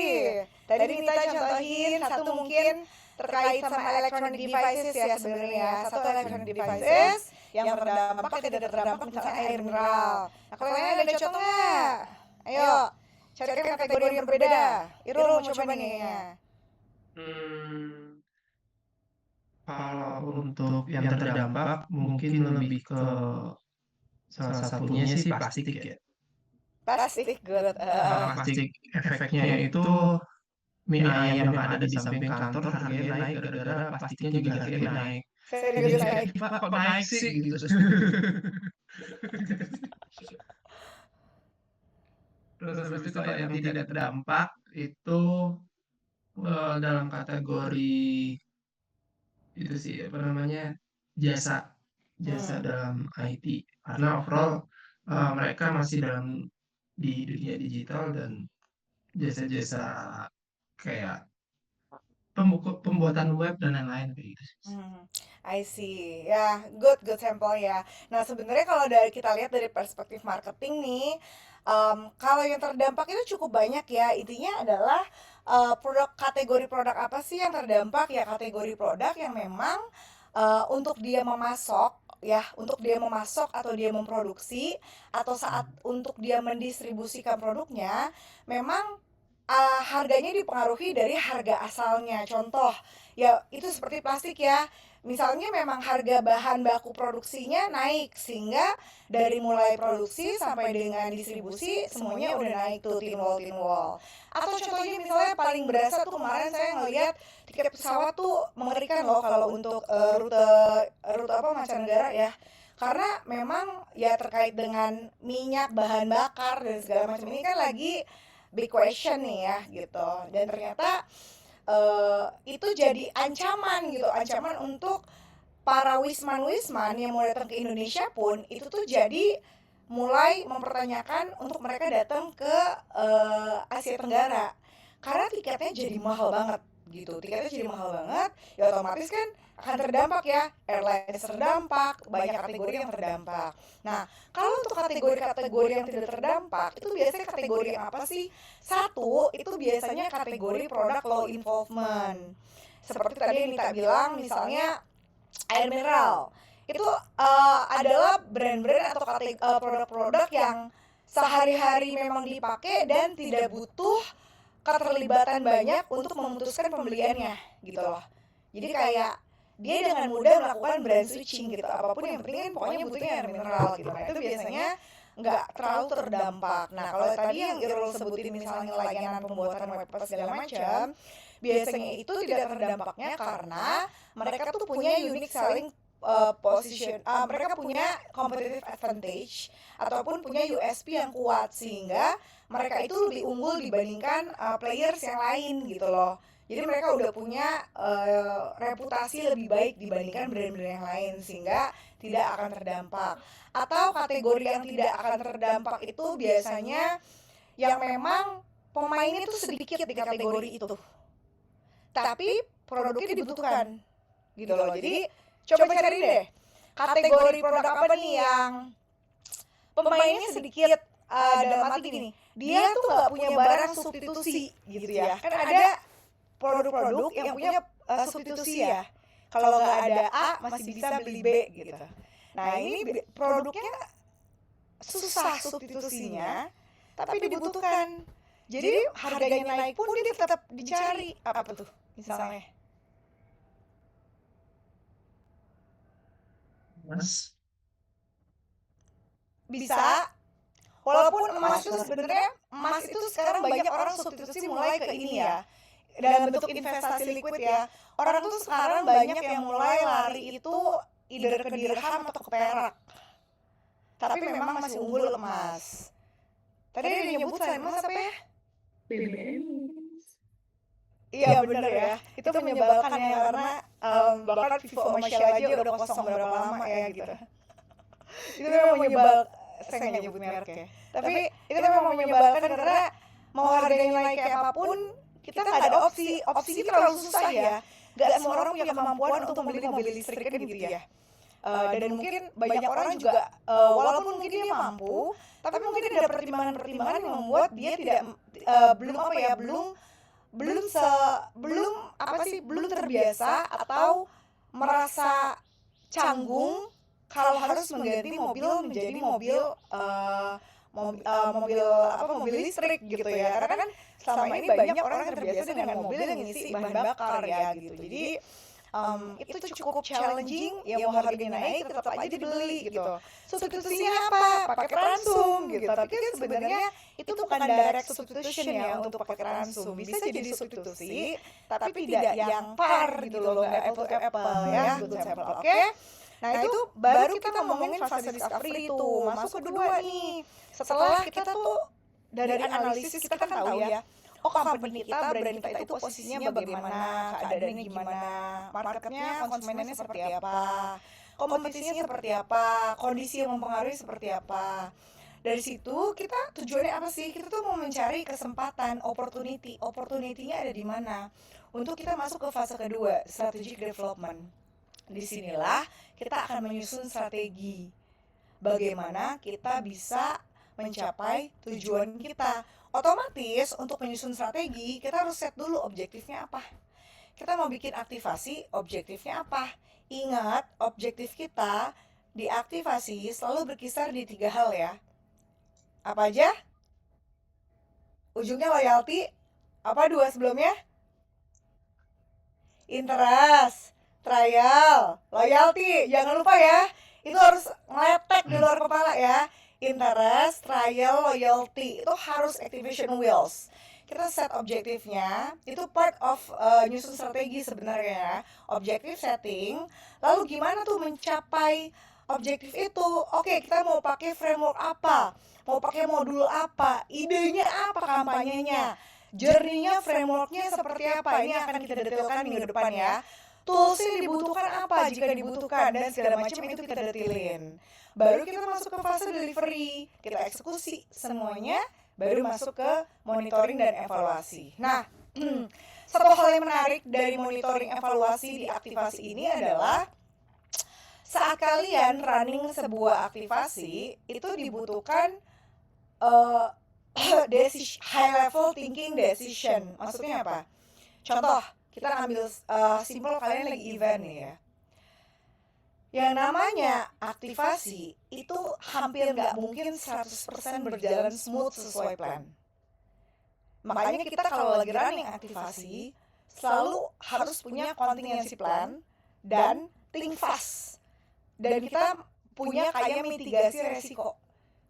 Tadi Nita contohin satu mungkin terkait sama electronic devices ya sebenarnya. Satu electronic devices yang terdampak tidak terdampak misalnya air mineral. Nah kalau yang lain ada contoh nggak? Ayo, carikan kategori yang berbeda. Irul mau coba nih ya. Kalau untuk yang terdampak mungkin lebih ke salah satunya sih plastik ya. Plastik, good. Plastik efeknya itu mie ayam yang ada di samping kantor harganya naik gara-gara plastiknya juga harganya naik. Serius Jadi naik. Pak kok naik sih gitu. Terus habis itu kalau yang tidak terdampak itu dalam kategori itu sih apa namanya jasa dalam IT karena overall mereka masih di dunia digital dan jasa-jasa kayak pembuatan web dan lain-lain kayak gitu. I see, ya, good sampel ya. Nah sebenarnya kalau kita lihat dari perspektif marketing nih, kalau yang terdampak itu cukup banyak ya. Intinya adalah kategori produk apa sih yang terdampak ya? Kategori produk yang memang untuk dia memasok ya, untuk dia memasok atau dia memproduksi atau saat untuk dia mendistribusikan produknya, memang harganya dipengaruhi dari harga asalnya. Contoh, ya itu seperti plastik ya. Misalnya memang harga bahan baku produksinya naik sehingga dari mulai produksi sampai dengan distribusi semuanya udah naik tuh tin wall. Atau contohnya misalnya paling berasa tuh kemarin saya ngeliat tiket pesawat tuh mengerikan loh kalau untuk rute apa mancanegara ya. Karena memang ya terkait dengan minyak, bahan bakar dan segala macam ini kan lagi big question nih ya gitu. Dan ternyata itu jadi ancaman untuk para wisman yang mau datang ke Indonesia pun itu tuh jadi mulai mempertanyakan untuk mereka datang ke Asia Tenggara karena tiketnya jadi mahal banget gitu. Ya otomatis kan akan terdampak ya, airlines terdampak, banyak kategori yang terdampak. Nah kalau untuk kategori yang tidak terdampak itu biasanya kategori yang apa sih? Satu itu biasanya kategori produk low involvement, seperti tadi yang Nita bilang misalnya air mineral itu adalah brand-brand atau produk-produk yang sehari-hari memang dipakai dan tidak butuh keterlibatan banyak untuk memutuskan pembeliannya gitu loh. Jadi kayak dia dengan mudah melakukan brand switching gitu, apapun yang penting kan pokoknya butuhnya air mineral gitu. Nah itu biasanya nggak terlalu terdampak. Nah kalau tadi yang Irul sebutin misalnya layanan pembuatan web segala macam, biasanya itu tidak terdampaknya karena mereka tuh punya unique selling position, mereka punya competitive advantage ataupun punya USP yang kuat sehingga mereka itu lebih unggul dibandingkan players yang lain gitu loh. Jadi mereka udah punya reputasi lebih baik dibandingkan brand-brand yang lain sehingga tidak akan terdampak. Atau kategori yang tidak akan terdampak itu biasanya yang memang pemainnya tuh sedikit di kategori itu, tapi produknya dibutuhkan gitu loh. Jadi coba cari deh kategori produk apa nih yang pemainnya sedikit, dalam arti gini, dia tuh nggak punya barang substitusi gitu ya. Kan ada produk-produk yang punya substitusi ya. Kalau nggak ada A masih bisa beli B gitu. Nah ini produknya susah substitusinya, tapi dibutuhkan. Jadi harganya naik pun dia tetap dicari. Apa tuh misalnya? Mas, Bisa. Walaupun emas itu sekarang banyak orang substitusi mulai ke ini ya, dalam bentuk investasi liquid ya. Orang tuh sekarang banyak yang mulai lari itu either ke dirham atau ke perak. Tapi memang masih unggul emas. Tadi ada yang nyebut selain emas apa ya? BBM. Iya bener ya, itu menyebalkan ya karena bahkan Vivo sama Shell aja udah kosong berapa lama ya gitu. Itu memang menyebalkan, saya nggak nyebut merek ya. Tapi itu memang menyebalkan karena mau harganya naik kayak apapun, kita nggak ada opsi. Opsi itu terlalu susah ya. Gak semua orang punya kemampuan untuk membeli mobil listrik kan gitu ya. Dan mungkin banyak orang juga walaupun mungkin dia mampu, tapi mungkin ada pertimbangan-pertimbangan yang membuat dia tidak belum terbiasa atau merasa canggung kalau harus mengganti mobil menjadi mobil listrik gitu ya. Karena kan selama ini banyak orang yang terbiasa dengan mobil yang ngisi bahan bakar ya gitu. Jadi itu cukup challenging, ya mau harganya naik tetap aja dibeli gitu. Substitusinya apa? Pakai ransum gitu. Tapi kan sebenarnya itu bukan direct substitution ya untuk pakai ransum. Bisa jadi substitusi, tapi tidak yang par gitu loh, nggak apple to apple ya, good sample. Oke? Nah itu baru kita ngomongin fase discovery itu, masuk kedua nih. Setelah kita tuh dari analisis kita kan tahu ya, oh company kita, brand kita itu posisinya bagaimana, keadaannya gimana, marketnya, konsumennya seperti apa, kompetisinya seperti apa, kondisi yang mempengaruhi seperti apa. Dari situ kita tujuannya apa sih? Kita tuh mau mencari kesempatan, opportunity-nya ada di mana untuk kita masuk ke fase kedua, strategic development. Disinilah kita akan menyusun strategi bagaimana kita bisa mencapai tujuan kita. Otomatis untuk menyusun strategi kita harus set dulu objektifnya apa. Kita mau bikin aktivasi, objektifnya apa. Ingat, objektif kita di aktivasi selalu berkisar di 3 hal ya. Apa aja? Ujungnya loyalty. Apa 2 sebelumnya? Interest, trial, loyalty. Jangan lupa ya, itu harus ngeletek di luar kepala ya. Interest, trial, loyalty, itu harus activation wheels. Kita set objektifnya, itu part of nyusun strategi sebenarnya. Objective setting, lalu gimana tuh mencapai objektif itu? Oke, kita mau pakai framework apa? Mau pakai modul apa? Idenya apa kampanyenya? Journey-nya, framework-nya seperti apa? Ini akan kita detailkan minggu depan ya. Tools-nya dibutuhkan apa jika dibutuhkan, dan segala macam itu kita detailin. Baru kita masuk ke fase delivery, kita eksekusi semuanya, baru masuk ke monitoring dan evaluasi. Nah, satu hal yang menarik dari monitoring evaluasi di aktivasi ini adalah saat kalian running sebuah aktivasi, itu dibutuhkan high level thinking decision. Maksudnya apa? Contoh, kita ambil simpel kalian lagi event nih ya. Yang namanya aktivasi itu hampir nggak mungkin 100% berjalan smooth sesuai plan. Makanya kita kalau lagi running aktivasi selalu harus punya contingency plan dan think fast. Dan kita punya kayak mitigasi resiko.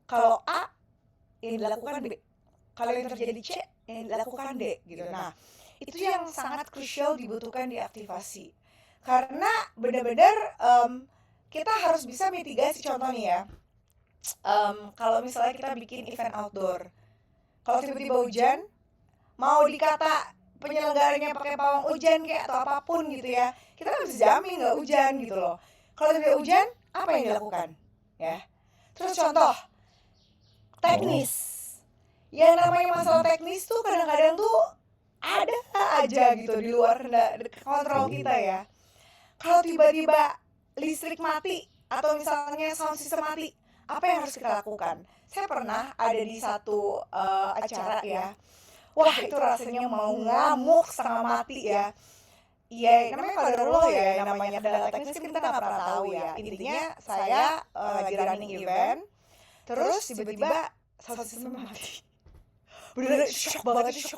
Kalau A, yang dilakukan B. Kalau yang terjadi C, yang dilakukan D gitu. Nah, itu yang sangat krusial dibutuhkan di aktivasi. Karena benar-benar kita harus bisa mitigasi. Contoh nih ya, kalau misalnya kita bikin event outdoor, kalau tiba-tiba hujan, mau dikata penyelenggaranya pakai pawang hujan kayak atau apapun gitu ya, kita nggak bisa jamin nggak hujan gitu loh. Kalau tiba-tiba hujan, apa yang dilakukan? Ya. Terus contoh teknis, yang namanya masalah teknis tuh kadang-kadang tuh ada aja gitu di luar kontrol kita ya. Kalau tiba-tiba listrik mati atau misalnya sound system mati, apa yang harus kita lakukan? Saya pernah ada di satu acara ya. Wah, itu rasanya mau ngamuk setengah mati ya. Iya, namanya qadarullah ya, namanya data teknis kita nggak pernah tahu ya. Intinya saya lagi running event, terus tiba-tiba sound system mati. Bener-bener shock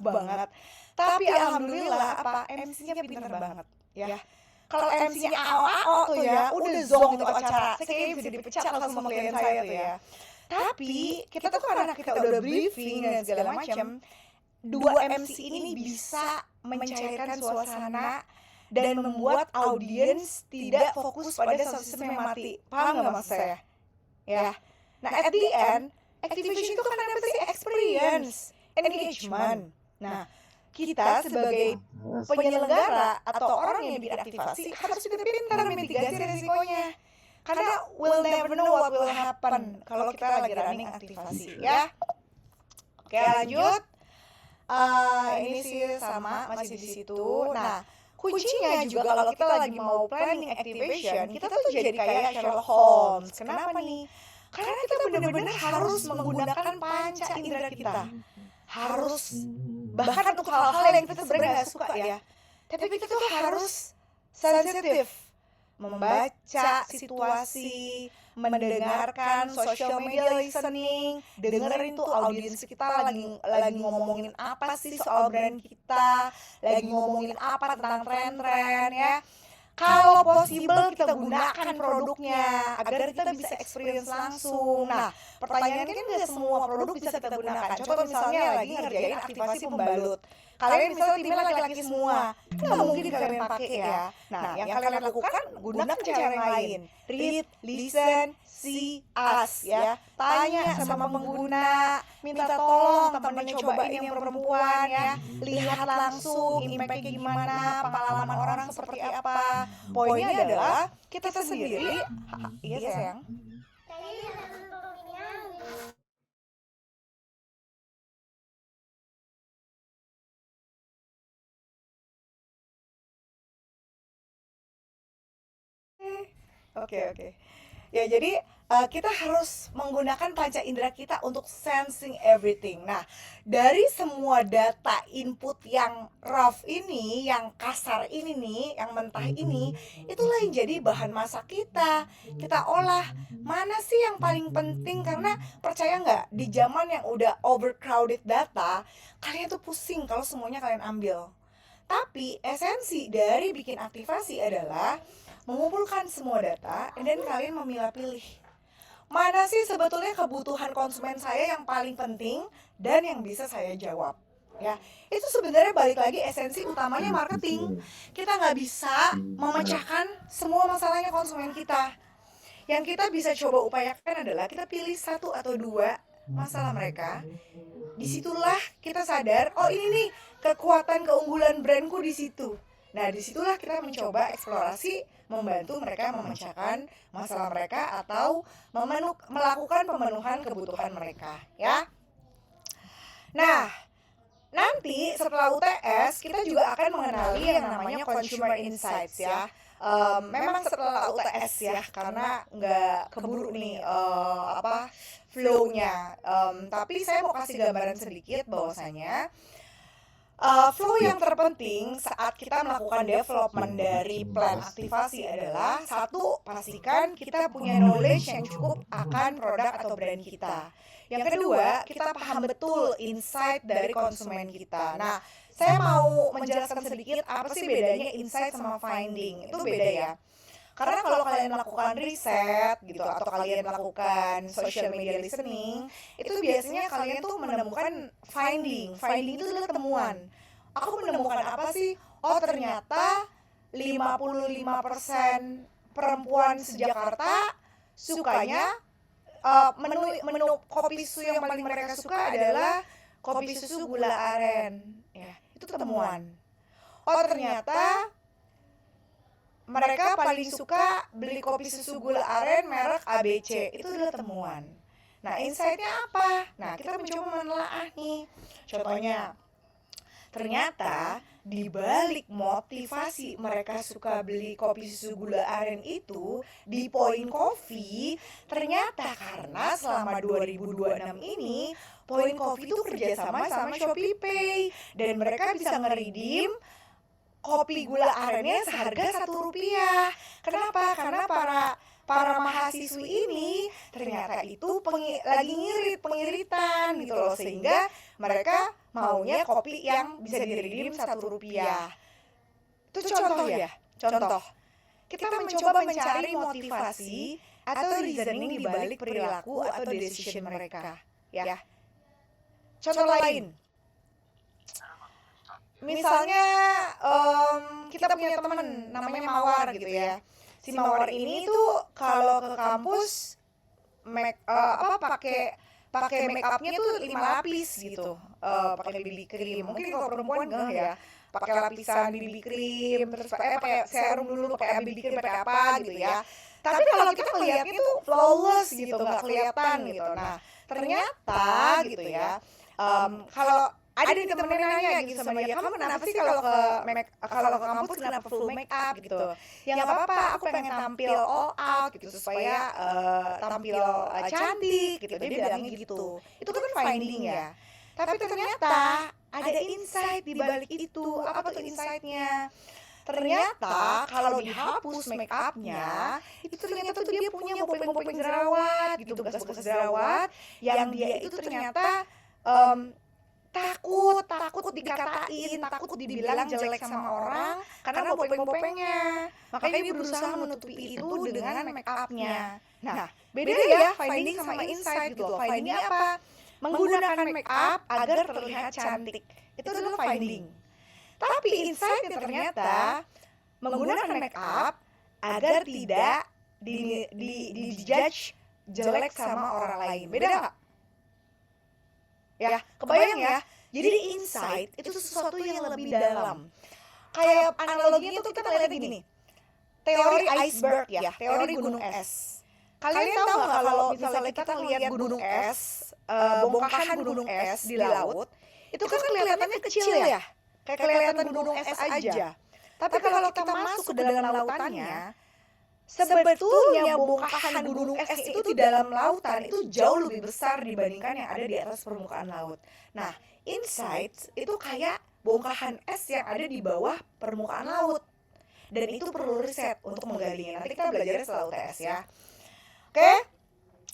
banget. Tapi alhamdulillah MC-nya pintar banget ya. Kalau MC-nya AO tuh ya, udah zong itu acara. Saya kayaknya bisa dipecat langsung sama klien saya tuh ya. Tapi kita tuh karena kita udah briefing dan segala macam, 2 MC ini bisa mencairkan suasana dan membuat audiens tidak fokus pada satu sistem yang mati. Paham nggak maksud saya? Ya. Nah, at the end, activation itu kan apa sih? Experience, engagement. Nah, kita sebagai penyelenggara atau orang yang diaktifasi harus juga pintar mitigasi resikonya. Karena we'll never know what will happen kalau kita lagi running aktivasi, ya. Oke, lanjut. Ini sih sama, masih di situ. Nah, kuncinya juga kalau kita lagi mau planning activation, kita tuh jadi kayak Sherlock Holmes. Kenapa nih? Karena kita benar-benar harus menggunakan panca indera kita. Harus, bahkan untuk hal-hal yang kita sebenarnya nggak suka ya. Tapi kita tuh harus sensitif, membaca situasi, mendengarkan social media listening, dengerin tuh audiens kita lagi ngomongin apa sih soal brand kita, lagi ngomongin apa tentang tren-tren ya. Kalau possible kita gunakan produknya agar kita bisa experience langsung. Nah, pertanyaannya kan nggak semua produk bisa kita gunakan. Contoh misalnya lagi ngerjain aktivasi pembalut. Kalian misalnya timnya laki-laki semua, kan nggak mungkin kalian pakai ya. Nah, yang kalian lakukan gunakan cara yang lain. Read, listen, see, ask ya. Tanya sama pengguna, minta tolong teman-temannya cobain yang perempuan ya. Lihat langsung impact-nya gimana, pengalaman orang seperti apa. Poinnya adalah kita sendiri, iya sayang. Oke. Ya, jadi kita harus menggunakan panca indera kita untuk sensing everything. Nah, dari semua data input yang rough ini, yang kasar ini nih, yang mentah ini, itulah yang jadi bahan masak kita. Kita olah. Mana sih yang paling penting? Karena percaya nggak, di zaman yang udah overcrowded data, kalian tuh pusing kalau semuanya kalian ambil. Tapi esensi dari bikin aktivasi adalah mengumpulkan semua data dan kalian memilah-pilih mana sih sebetulnya kebutuhan konsumen saya yang paling penting dan yang bisa saya jawab. Ya, itu sebenarnya balik lagi esensi utamanya marketing. Kita nggak bisa memecahkan semua masalahnya konsumen kita. Yang kita bisa coba upayakan adalah kita pilih 1 atau 2 masalah mereka. Disitulah kita sadar, oh ini nih kekuatan keunggulan brandku di situ. Nah, disitulah kita mencoba eksplorasi, membantu mereka memecahkan masalah mereka atau melakukan pemenuhan kebutuhan mereka, ya. Nah, nanti setelah UTS kita juga akan mengenali yang namanya consumer insights ya. Memang setelah UTS ya, karena nggak keburu nih flow-nya. Tapi saya mau kasih gambaran sedikit bahwasanya flow yang terpenting saat kita melakukan development dari plan aktivasi adalah 1, pastikan kita punya knowledge yang cukup akan produk atau brand kita. Yang kedua, kita paham betul insight dari konsumen kita. Nah, saya mau menjelaskan sedikit apa sih bedanya insight sama finding. Itu beda ya. Karena kalau kalian melakukan riset gitu atau kalian melakukan social media listening, itu biasanya kalian tuh menemukan finding. Finding itu adalah temuan. Aku menemukan apa sih? Oh, ternyata 55% perempuan sejakarta sukanya menu kopi susu yang paling mereka suka adalah kopi susu gula aren. Ya, itu temuan. Oh, ternyata mereka paling suka beli kopi susu gula aren merek ABC. Itu adalah temuan. Nah, insight-nya apa? Nah, kita mencoba menelaah nih. Contohnya, ternyata di balik motivasi mereka suka beli kopi susu gula aren itu di Point Coffee, ternyata karena selama 2026 ini Point Coffee itu kerjasama sama ShopeePay dan mereka bisa nge-redeem kopi gula arennya seharga Rp1. Kenapa? Karena para mahasiswi ini ternyata itu lagi pengiritan gitu loh, sehingga mereka maunya kopi yang bisa di-redeem Rp1. Itu contoh ya, contoh. Kita mencoba mencari motivasi atau reasoning di balik perilaku atau decision mereka, ya. Contoh lain. misalnya kita punya temen namanya Mawar gitu ya. Si Mawar ini tuh kalau ke kampus pakai make upnya tuh 5 lapis gitu. Pakai BB cream. Mungkin kalau perempuan enggak ya. Pakai lapisan BB cream, terus pakai serum dulu, pakai BB cream, pakai apa gitu ya. Tapi kalau kita ngeliatnya tuh flawless gitu, nggak kelihatan gitu. Nah, ternyata gitu ya. Kalau ada nih temen nanya gitu sama dia, kamu kenapa sih kalau ke kampus kenapa full make up gitu? Ya nggak apa-apa, aku pengen tampil all out gitu supaya tampil cantik gitu. Dia bilangnya gitu. Itu kan finding ya. Tapi ternyata ada insight di balik itu. Apa tuh insightnya? Ternyata kalau dihapus make upnya, itu ternyata tuh dia punya bopeng-bopeng jerawat gitu, bekas-bekas jerawat yang dia itu ternyata takut dikatain, takut dibilang jelek sama orang karena bopeng-bopengnya. Makanya dia berusaha menutupi itu dengan make upnya. Nah, beda ya finding sama insight gitu loh. Findingnya apa? Menggunakan make up agar terlihat cantik. Itu adalah finding. Tapi insight-nya ternyata menggunakan make up agar tidak dijudge jelek sama orang lain. Beda nggak? Ya, kebayang ya. Jadi insight itu sesuatu yang lebih dalam. Kayak analoginya tuh kita lihat gini. Teori iceberg ya, teori gunung es. Kalian tahu nggak kalau misalnya kita lihat gunung es, bongkahan gunung es di laut, itu kan kelihatannya kecil ya, kayak kelihatan gunung es aja. Tapi kalau kita masuk ke dalam lautannya, sebetulnya bongkahan gunung es itu di dalam lautan itu jauh lebih besar dibandingkan yang ada di atas permukaan laut. Nah, insights itu kayak bongkahan es yang ada di bawah permukaan laut. Dan itu perlu riset untuk menggalinya. Nanti kita belajarnya setelah UTS ya. Oke?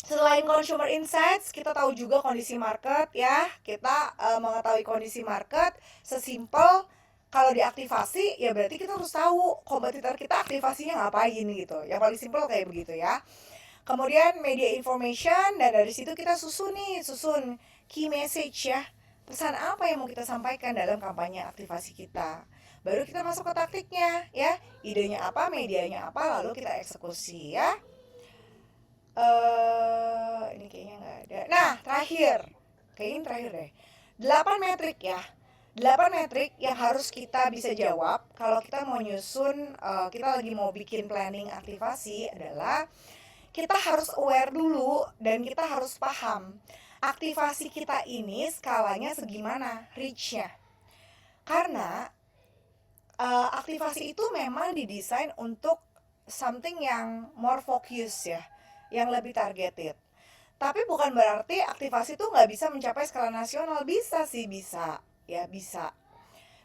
Selain consumer insights, kita tahu juga kondisi market ya. Kita mengetahui kondisi market sesimpel kalau diaktifasi ya berarti kita harus tahu kompetitor kita aktivasinya ngapain gitu. Yang paling simpel kayak begitu ya. Kemudian media information, dan dari situ kita susun key message ya. Pesan apa yang mau kita sampaikan dalam kampanye aktivasi kita. Baru kita masuk ke taktiknya ya. Idenya apa, medianya apa, lalu kita eksekusi ya. Ini kayaknya nggak ada. Nah, kayaknya terakhir deh. 8 metrik ya. 8 metrik yang harus kita bisa jawab kalau kita mau nyusun, kita lagi mau bikin planning aktivasi adalah kita harus aware dulu dan kita harus paham aktivasi kita ini skalanya segimana, reach-nya. Karena aktivasi itu memang didesain untuk something yang more focus ya, yang lebih targeted. Tapi bukan berarti aktivasi itu nggak bisa mencapai skala nasional. Bisa sih, bisa. Ya bisa.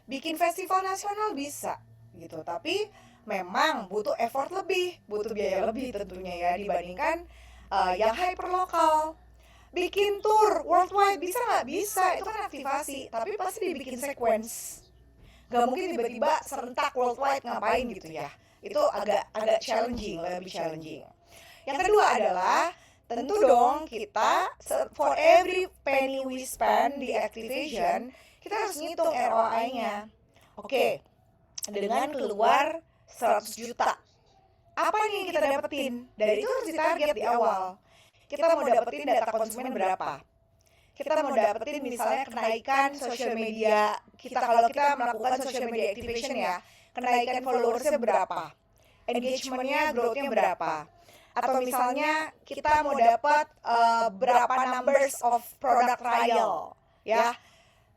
Bikin festival nasional bisa gitu. Tapi memang butuh effort lebih, butuh biaya lebih tentunya ya dibandingkan yang hyperlokal. Bikin tour worldwide bisa nggak? Bisa, itu kan aktivasi. Tapi pasti dibikin sequence. Gak mungkin tiba-tiba serentak worldwide ngapain gitu ya. Itu agak challenging, lebih challenging. Yang kedua adalah tentu dong kita for every penny we spend di activation, kita harus ngitung ROI-nya. Oke, dengan keluar 100 juta. Apa nih yang kita dapetin? Dari itu harus ditarget di awal. Kita mau dapetin data konsumen berapa? Kita mau dapetin misalnya kenaikan social media kita, kalau kita melakukan social media activation ya, kenaikan followersnya berapa? Engagement-nya, growth-nya berapa? Atau misalnya kita mau dapat berapa numbers of product trial ya,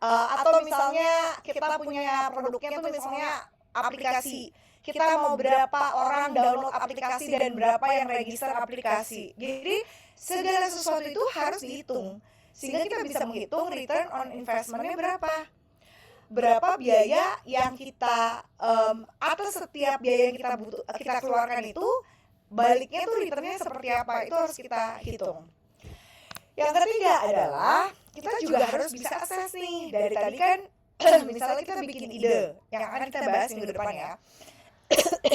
atau misalnya kita punya produknya tuh misalnya aplikasi, kita mau berapa orang download aplikasi dan berapa yang register aplikasi. Jadi segala sesuatu itu harus dihitung sehingga kita bisa menghitung return on investment-nya berapa biaya yang kita atas setiap biaya yang kita keluarkan itu baliknya tuh returnnya seperti apa, itu harus kita hitung. Yang ketiga adalah kita juga harus bisa assess nih. Dari tadi kan misalnya kita bikin ide yang akan kita bahas minggu depan ya.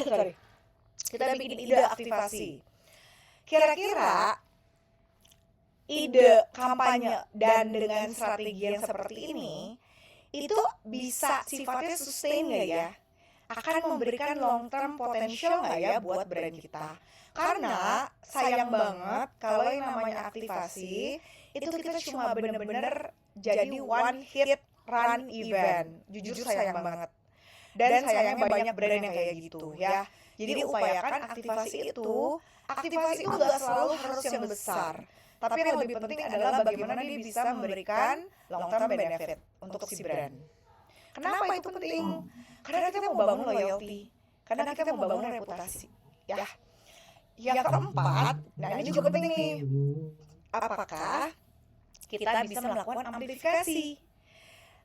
Sorry. Kita bikin ide aktivasi. Kira-kira ide kampanye dan dengan strategi yang seperti ini itu bisa sifatnya sustain nggak ya? Akan memberikan long term potential nggak ya buat brand kita? Karena sayang banget kalau yang namanya aktivasi itu kita cuma bener-bener jadi one hit run event. Jujur sayang banget. Dan sayangnya banyak brand yang kayak gitu ya. Jadi upayakan aktivasi itu nggak selalu harus yang besar. Tapi yang lebih penting adalah bagaimana dia bisa memberikan long term benefit untuk si brand. Kenapa itu penting? Karena kita mau bangun loyalty, karena kita mau bangun reputasi. Ya. Yang keempat, nah ini juga penting nih. Apakah kita bisa melakukan amplifikasi?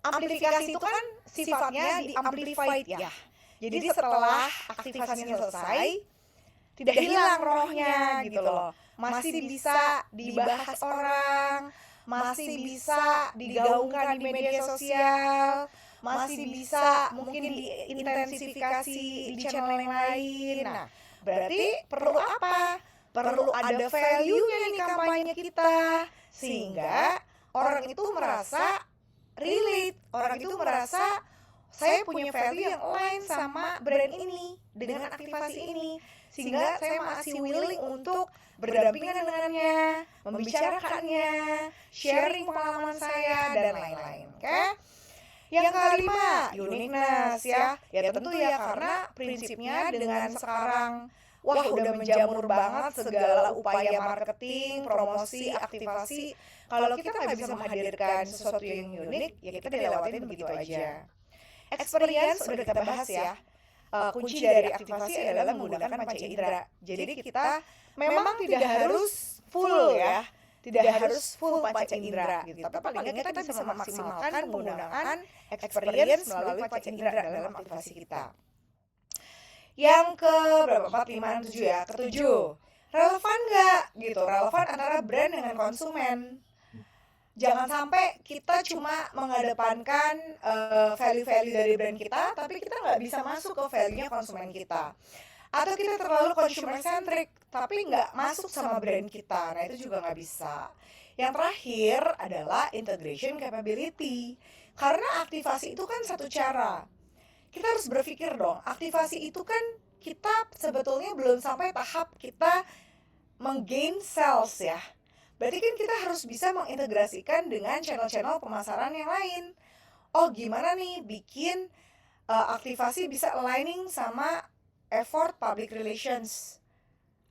Amplifikasi itu kan sifatnya di amplified ya. Jadi setelah aktivasinya selesai, tidak hilang rohnya gitu loh. Masih bisa dibahas orang, masih bisa digaungkan di media sosial, masih bisa mungkin diintensifikasi di channel yang lain. Nah, berarti perlu apa? Perlu ada value-nya nih kampanye kita, sehingga orang itu merasa relate, orang itu merasa saya punya value yang lain sama brand ini dengan aktivasi ini, sehingga saya masih willing untuk berdampingan dengannya, membicarakannya, sharing pengalaman saya dan lain-lain. Oke? Yang kelima, uniqueness ya. Ya tentu ya karena prinsipnya dengan sekarang wah udah menjamur banget segala upaya marketing, promosi, aktivasi. Kalau kita nggak bisa menghadirkan sesuatu yang unik, ya kita dilewatin begitu aja. Experience udah kita bahas ya. Kunci dari aktivasi adalah menggunakan panca indera. Jadi kita memang tidak harus full ya. Tidak harus full panca indera gitu. Tapi paling nggak kita bisa memaksimalkan penggunaan experience melalui panca indera dalam aktivasi kita. Yang ke berapa? 4, 5, 6, 7 ya. Ketujuh, relevan nggak gitu? Relevan antara brand dengan konsumen. Jangan sampai kita cuma mengedepankan value-value dari brand kita, tapi kita nggak bisa masuk ke value-nya konsumen kita. Atau kita terlalu consumer centric, tapi nggak masuk sama brand kita. Nah itu juga nggak bisa. Yang terakhir adalah integration capability. Karena aktivasi itu kan satu cara. Kita harus berpikir dong, aktivasi itu kan kita sebetulnya belum sampai tahap kita menggain sales ya. Berarti kan kita harus bisa mengintegrasikan dengan channel-channel pemasaran yang lain. Oh gimana nih bikin aktivasi bisa aligning sama effort public relations.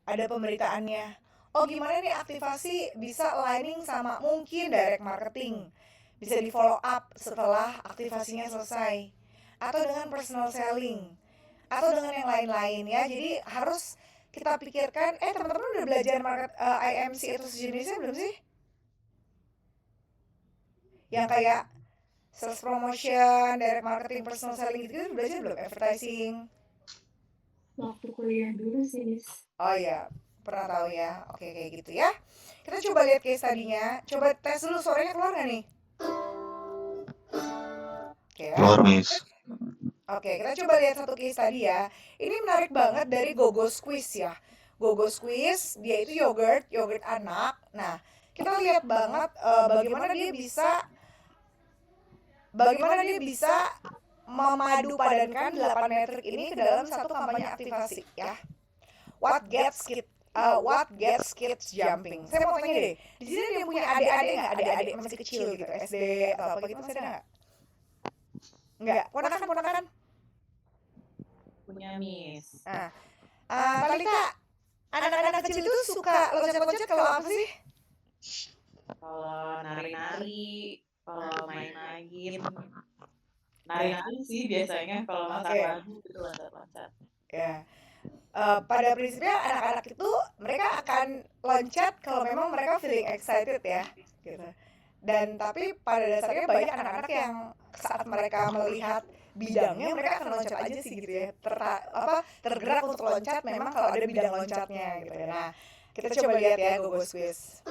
Ada pemberitaannya. Oh gimana nih aktivasi bisa aligning sama mungkin direct marketing. Bisa di follow up setelah aktivasinya selesai. Atau dengan personal selling. Atau dengan yang lain-lain ya. Jadi harus kita pikirkan, teman-teman udah belajar market IMC atau sejenisnya belum sih? Yang kayak sales promotion, direct marketing, personal selling gitu belajar belum? Advertising. Waktu kuliah dulu sih, Miss. Oh iya, pernah tahu ya. Oke, kayak gitu ya. Kita coba lihat case tadinya. Coba tes dulu suaranya keluar nggak nih? Oke ya. Keluar, Miss. Oke, kita coba lihat satu case tadi ya. Ini menarik banget dari Gogo Squish ya. Gogo Squish, dia itu yogurt anak. Nah, kita lihat banget bagaimana dia bisa memadu padankan 8 metrik ini ke dalam satu kampanye aktivasi ya. What gets kids jumping? Saya mau tanya deh, di sini dia punya adik-adik nggak? Adik-adik masih kecil gitu, SD atau apa gitu masih ada nggak? Nggak, ponakan. Punya Miss. Nah, Talita, anak-anak kecil itu suka loncat-loncat kalau apa sih? Kalau nari-nari, kalau main-main. Nari-nari sih biasanya kalau masak lagu gitu loncat-loncat. Ya. Pada prinsipnya anak-anak itu mereka akan loncat kalau memang mereka feeling excited ya, gitu. Dan tapi pada dasarnya banyak anak-anak yang saat mereka melihat bidangnya mereka akan loncat aja sih gitu ya. Tergerak untuk loncat memang kalau ada bidang loncatnya gitu ya. Nah, kita coba lihat ya Gogo Squish.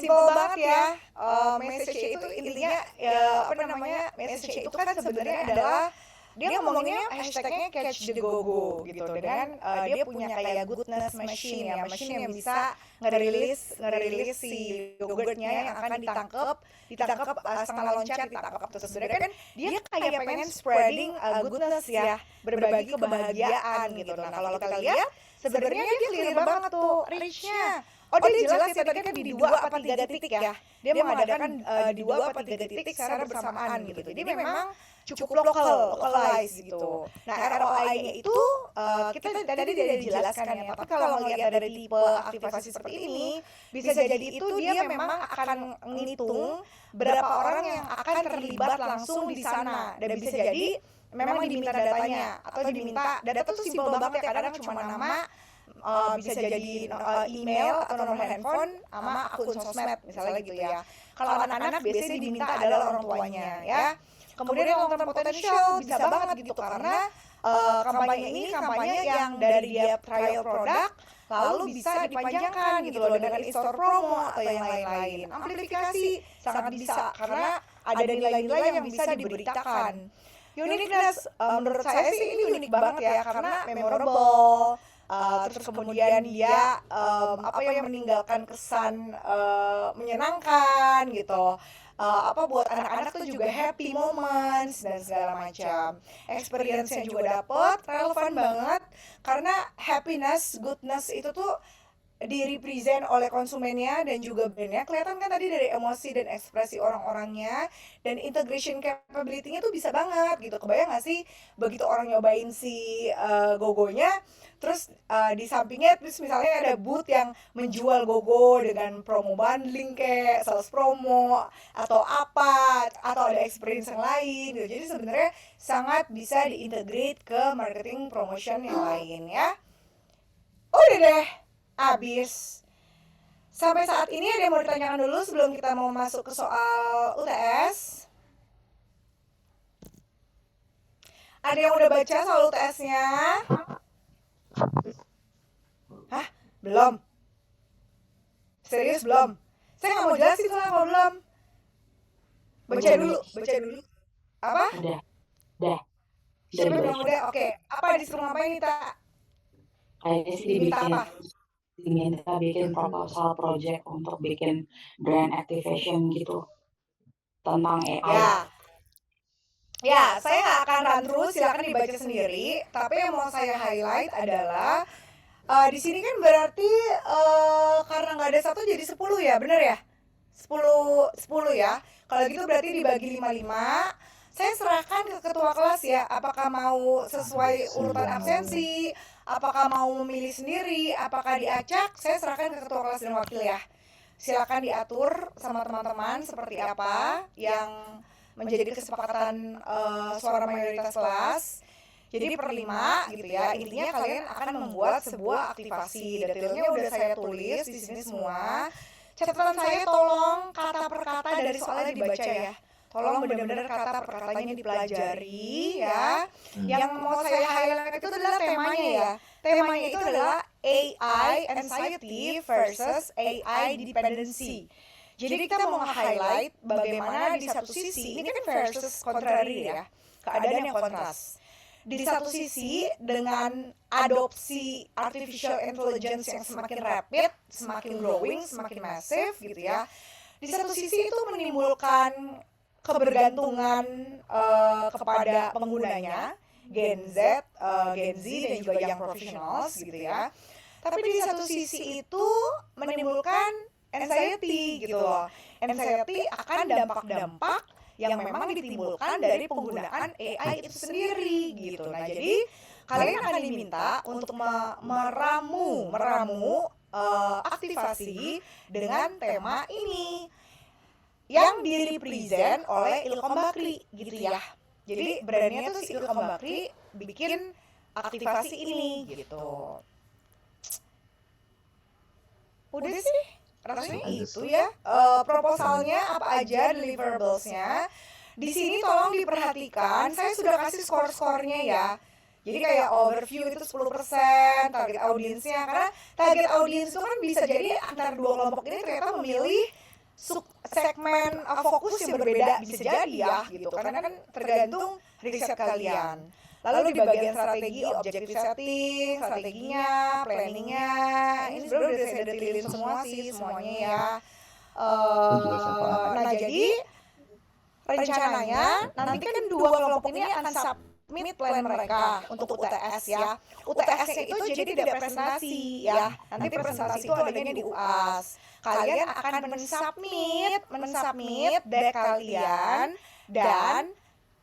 Simple banget ya, message-nya itu intinya message-nya itu kan sebenarnya adalah dia ngomonginnya hashtag-nya catch the go-go gitu dengan dia punya kayak goodness machine yang bisa ngerilis si yogurtnya yang akan ditangkap setengah loncat ditangkap. Terus sebenarnya kan dia kayak pengen spreading goodness ya, berbagi kebahagiaan gitu. Nah kalau kita lihat sebenarnya dia clear banget tuh reach-nya. Oh dia jelas ya tadi kan di 2 apa 3 titik ya. Dia mengadakan di 2 apa 3 titik secara bersamaan gitu. Jadi memang cukup localize gitu. Nah ROI-nya itu kita tadi udah dijelaskan ya. Tapi kalau melihat dari tipe aktivasi seperti ini, bisa jadi itu dia memang akan menghitung berapa orang yang akan terlibat langsung di sana. Dan bisa jadi memang diminta datanya atau diminta data tuh simpel banget ya, kadang cuma nama, bisa jadi email atau nomor handphone sama akun sosmed misalnya gitu ya. Kalau anak-anak biasanya diminta adalah orang tuanya ya. Kemudian long term potential bisa banget gitu karena kampanye ini kampanye yang dari dia trial produk lalu bisa dipanjangkan gitu loh dengan in-store promo atau yang lain-lain. Amplifikasi sangat bisa karena ada nilai-nilai yang bisa diberitakan. Uniqueness menurut saya sih ini unik banget ya karena memorable. Terus kemudian dia yang meninggalkan kesan menyenangkan gitu. Buat anak-anak tuh juga happy moments dan segala macam. Experience-nya juga dapet, relevan banget karena happiness, goodness itu tuh di-represent oleh konsumennya dan juga brandnya. Kelihatan kan tadi dari emosi dan ekspresi orang-orangnya, dan integration capability-nya tuh bisa banget gitu. Kebayang gak sih begitu orang nyobain si gogonya, terus di sampingnya terus misalnya ada booth yang menjual gogo dengan promo bundling kayak sales promo atau apa, atau ada experience yang lain gitu. Jadi sebenarnya sangat bisa diintegrate ke marketing promotion yang lain ya. Udah deh, abis. Sampai saat ini ada yang mau ditanyakan dulu sebelum kita mau masuk ke soal UTS? Ada yang udah baca soal UTS-nya? Hah? Belum? Serius belum? Saya nggak mau jelasin soalnya kalau belum. Baca dulu. Apa? Udah. Siapa bilang udah? Oke. Apa disuruh ngapain nih, Tak? Kayaknya sih diminta bikin proposal project untuk bikin brand activation gitu tentang AI. Ya, saya nggak akan run through, silakan dibaca sendiri. Tapi yang mau saya highlight adalah di sini kan berarti karena nggak ada 1 jadi 10 ya, bener ya? 10 ya. Kalau gitu berarti dibagi 5-5. Saya serahkan ke ketua kelas ya, apakah mau sesuai urutan absensi, apakah mau memilih sendiri, apakah diacak, saya serahkan ke ketua kelas dan wakil ya. Silakan diatur sama teman-teman seperti apa yang menjadi kesepakatan suara mayoritas kelas. Jadi per 5 gitu ya. Intinya kalian akan membuat sebuah aktivasi. Detailnya udah saya tulis di sini semua. Catatan saya tolong kata per kata dari soalnya dibaca ya. Tolong benar-benar kata per katanya dipelajari ya. Yang mau saya highlight itu adalah temanya ya. Temanya itu adalah AI anxiety versus AI dependency. Jadi kita mau nge-highlight bagaimana di satu sisi, ini kan versus contrary ya, keadaan yang kontras. Di satu sisi dengan adopsi artificial intelligence yang semakin rapid, semakin growing, semakin masif gitu ya. Di satu sisi itu menimbulkan kebergantungan kepada penggunanya, Gen Z, dan juga young professionals gitu ya. Tapi di satu sisi itu menimbulkan anxiety gitu loh. Anxiety akan dampak-dampak yang memang ditimbulkan dari penggunaan AI itu sendiri gitu. Nah, jadi kalian akan diminta untuk meramu aktivasi dengan tema ini yang direpresent oleh Ilkom Bakri gitu ya. Jadi brandnya tuh si Ilkom Bakri bikin aktivasi ini gitu. Udah sih, rasanya itu ya. Proposalnya apa aja, deliverablesnya. Di sini tolong diperhatikan, saya sudah kasih skor-skornya ya. Jadi kayak overview itu 10%, target audiensnya. Karena target audiens itu kan bisa jadi antara dua kelompok ini ternyata memilih segmen fokus yang berbeda bisa jadi ya gitu, karena kan tergantung riset kalian. Lalu di bagian strategi, objective setting, strateginya, planningnya, ini sebenarnya udah saya detailin semua sih semuanya ya. Nah jadi rencananya nanti kan dua kelompok ini akan submit plan mereka untuk UTS ya. UTS-nya itu jadi tidak presentasi ya. Nanti presentasi itu adanya di UAS. Kalian akan mensubmit deck kalian dan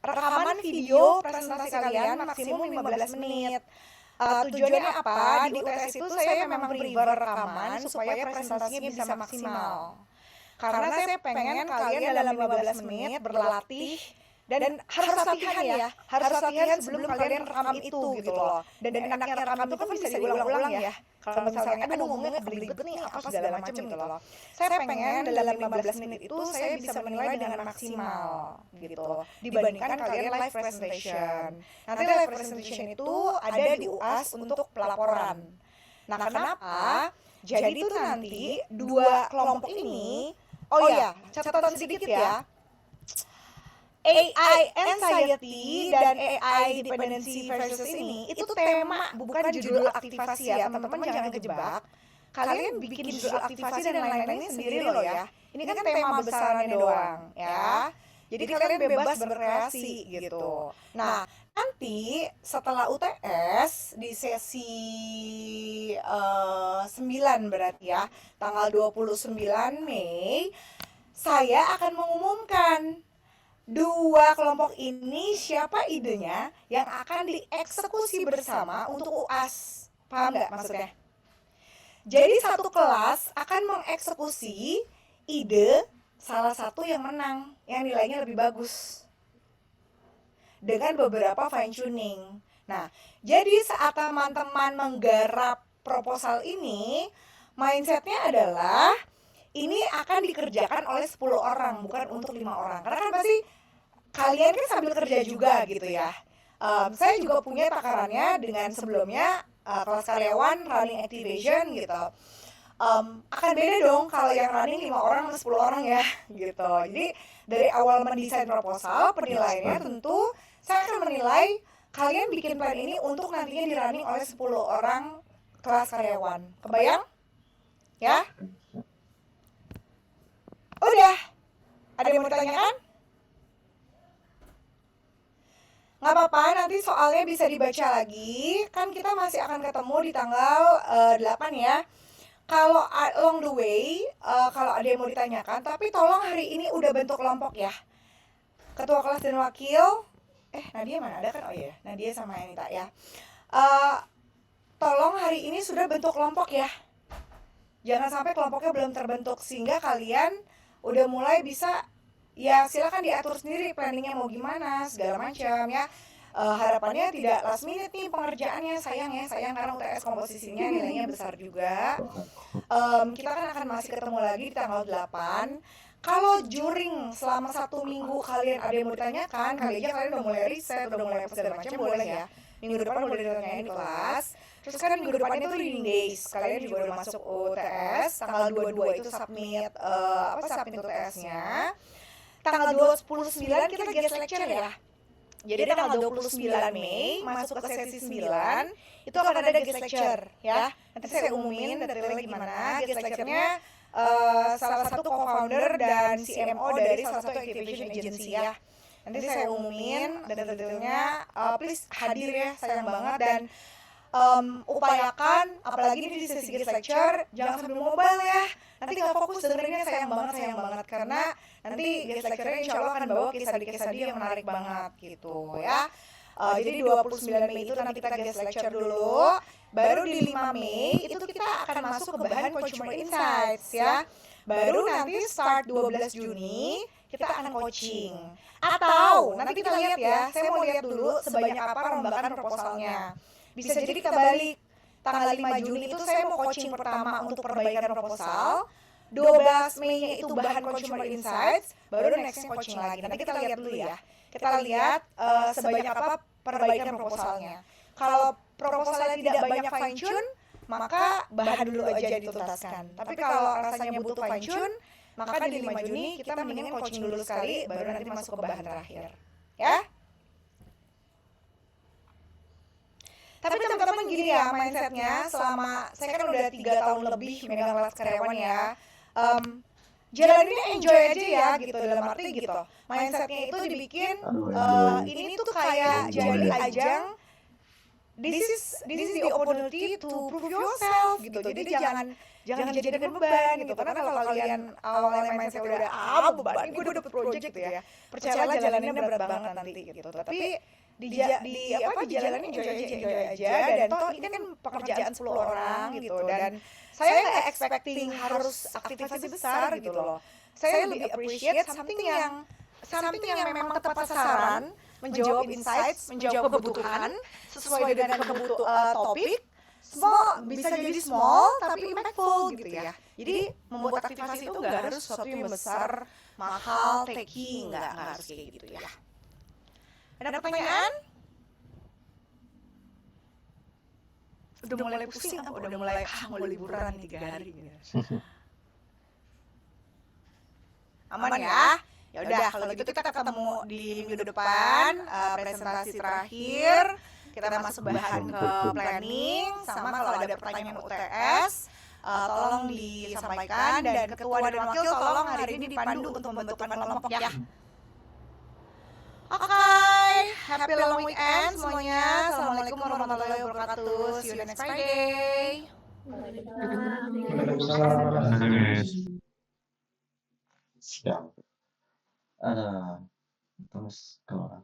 rekaman video presentasi kalian maksimum 15 menit. Tujuannya apa? Di UTS itu saya memang prefer rekaman supaya presentasinya bisa maksimal. Karena saya pengen kalian dalam 15 menit berlatih dan harus latihan ya, harus latihan sebelum kalian rekam itu gitu loh. Dan enaknya rekam itu kan bisa diulang-ulang ya. Kalau misalnya aduh ngomongnya belibet nih apa segala macam gitu loh. Saya pengen dalam 15 menit itu saya bisa menilai dengan maksimal gitu dibandingkan kalian live presentation. Nanti live presentation itu ada di UAS untuk pelaporan. Nah, kenapa? Jadi itu nanti dua kelompok ini, oh ya, catatan sedikit ya. AI anxiety dan AI dependency versus ini itu tema, bukan judul aktivasi ya, teman-teman jangan kejebak. Kalian bikin judul aktivasi dan lain-lainnya sendiri loh ya. Ini kan tema besarnya doang ya. Jadi kalian bebas berkreasi gitu. Nah, nanti setelah UTS di sesi 9 berarti ya, tanggal 29 Mei, saya akan mengumumkan dua kelompok ini siapa idenya yang akan dieksekusi bersama untuk UAS. Paham nggak maksudnya? Jadi satu kelas akan mengeksekusi ide salah satu yang menang, yang nilainya lebih bagus, dengan beberapa fine tuning. Nah, jadi saat teman-teman menggarap proposal ini, mindsetnya adalah ini akan dikerjakan oleh 10 orang, bukan untuk 5 orang. Karena kan pasti kalian kan sambil kerja juga gitu ya. Saya juga punya takarannya dengan sebelumnya kelas karyawan running activation gitu. Akan beda dong kalau yang running 5 orang sama 10 orang ya gitu. Jadi dari awal mendesain proposal, penilaiannya tentu saya akan menilai kalian bikin plan ini untuk nantinya di running oleh 10 orang kelas karyawan. Kebayang? Ya? Udah. Ada yang mau ditanyakan? Nggak apa-apa, nanti soalnya bisa dibaca lagi. Kan kita masih akan ketemu di tanggal 8 ya. Kalau along the way, kalau ada yang mau ditanyakan, tapi tolong hari ini udah bentuk kelompok ya. Ketua kelas dan wakil, Nadia mana ada kan? Oh iya, Nadia sama Anita ya. Tolong hari ini sudah bentuk kelompok ya. Jangan sampai kelompoknya belum terbentuk, sehingga kalian udah mulai bisa, ya silakan diatur sendiri planningnya mau gimana, segala macam ya. Harapannya tidak last minute nih pengerjaannya, sayang karena UTS komposisinya nilainya besar juga. Kita kan akan masih ketemu lagi di tanggal 8. Kalau during selama 1 minggu kalian ada yang mau ditanyakan, kali aja kalian udah mulai riset, udah mulai segala macam, boleh ya. Minggu depan boleh ditanyain di kelas. Terus kan minggu depannya itu reading days, kalian juga udah masuk UTS. Tanggal 22 itu submit UTS-nya. Tanggal 29 kita guest lecture ya. Jadi tanggal 29 Mei masuk ke sesi 9 itu akan ada guest lecture ya. Nanti saya umumin detailnya gimana. Guest lecture-nya salah satu co-founder dan CMO dari salah satu activation agency ya. Nanti saya umumin detailnya. Please hadir ya, sayang banget. Dan upayakan, apalagi di sesi guest lecture, jangan sambil mobile ya. Nanti nggak fokus dengerinnya, sayang banget. Karena nanti guest lecture-nya insya Allah akan bawa case study yang menarik banget gitu ya. Jadi 29 Mei itu nanti kita guest lecture dulu. Baru di 5 Mei itu kita akan masuk ke bahan consumer insights ya. Baru nanti start 12 Juni kita akan coaching. Atau nanti kita lihat ya, saya mau lihat dulu sebanyak apa rombakan proposalnya. Bisa jadi kita balik. Tanggal 5 Juni itu saya mau coaching pertama untuk perbaikan proposal. 12 Mei-nya itu bahan consumer insights, baru nextnya coaching lagi. Nanti kita lihat dulu ya. Kita lihat sebanyak apa perbaikan proposalnya. Kalau proposalnya tidak banyak fine tune, maka bahan dulu aja dituntaskan. Tapi kalau rasanya butuh fine tune, maka di 5 Juni kita mendingan coaching dulu sekali, baru nanti masuk ke bahan terakhir. Ya? Tapi teman-teman gini ya mindsetnya, selama saya kan udah 3 tahun lebih megang kelas karyawan ya, jalaninnya enjoy aja ya gitu, dalam arti gitu. Mindsetnya itu dibikin ini tuh kayak jadi ajang, this is the opportunity to prove yourself gitu. Jadi jangan dijadikan beban gitu, karena kalau kalian awalnya mindset udah beban, gue dapet project gitu ya, percayalah jalannya berat banget nanti gitu. Tapi dijalanin enjoy aja, dan toh ini kan pekerjaan 10 orang gitu, dan saya nggak expecting harus aktivitas besar gitu loh. Saya lebih appreciate something yang memang tepat sasaran, menjawab insights, menjawab kebutuhan sesuai dengan topik. Small bisa jadi small tapi impactful gitu ya. Jadi membuat aktivasi itu nggak harus sesuatu yang besar, mahal, techy, nggak harus kayak gitu ya. Ada pertanyaan? Udah mulai pusing apa? Udah mulai mau liburan 3 hari gitu. Aman ya? Ya udah, kalau gitu kita ketemu di minggu depan, presentasi terakhir. Kita masuk bahan ke planning, sama kalau ada pertanyaan UTS, tolong disampaikan, dan ketua dan wakil tolong hari ini dipandu untuk membentukkan kelompok ya. Oke, happy long weekend semuanya. Assalamualaikum warahmatullahi wabarakatuh. See you next Friday. Siap. Terus kalau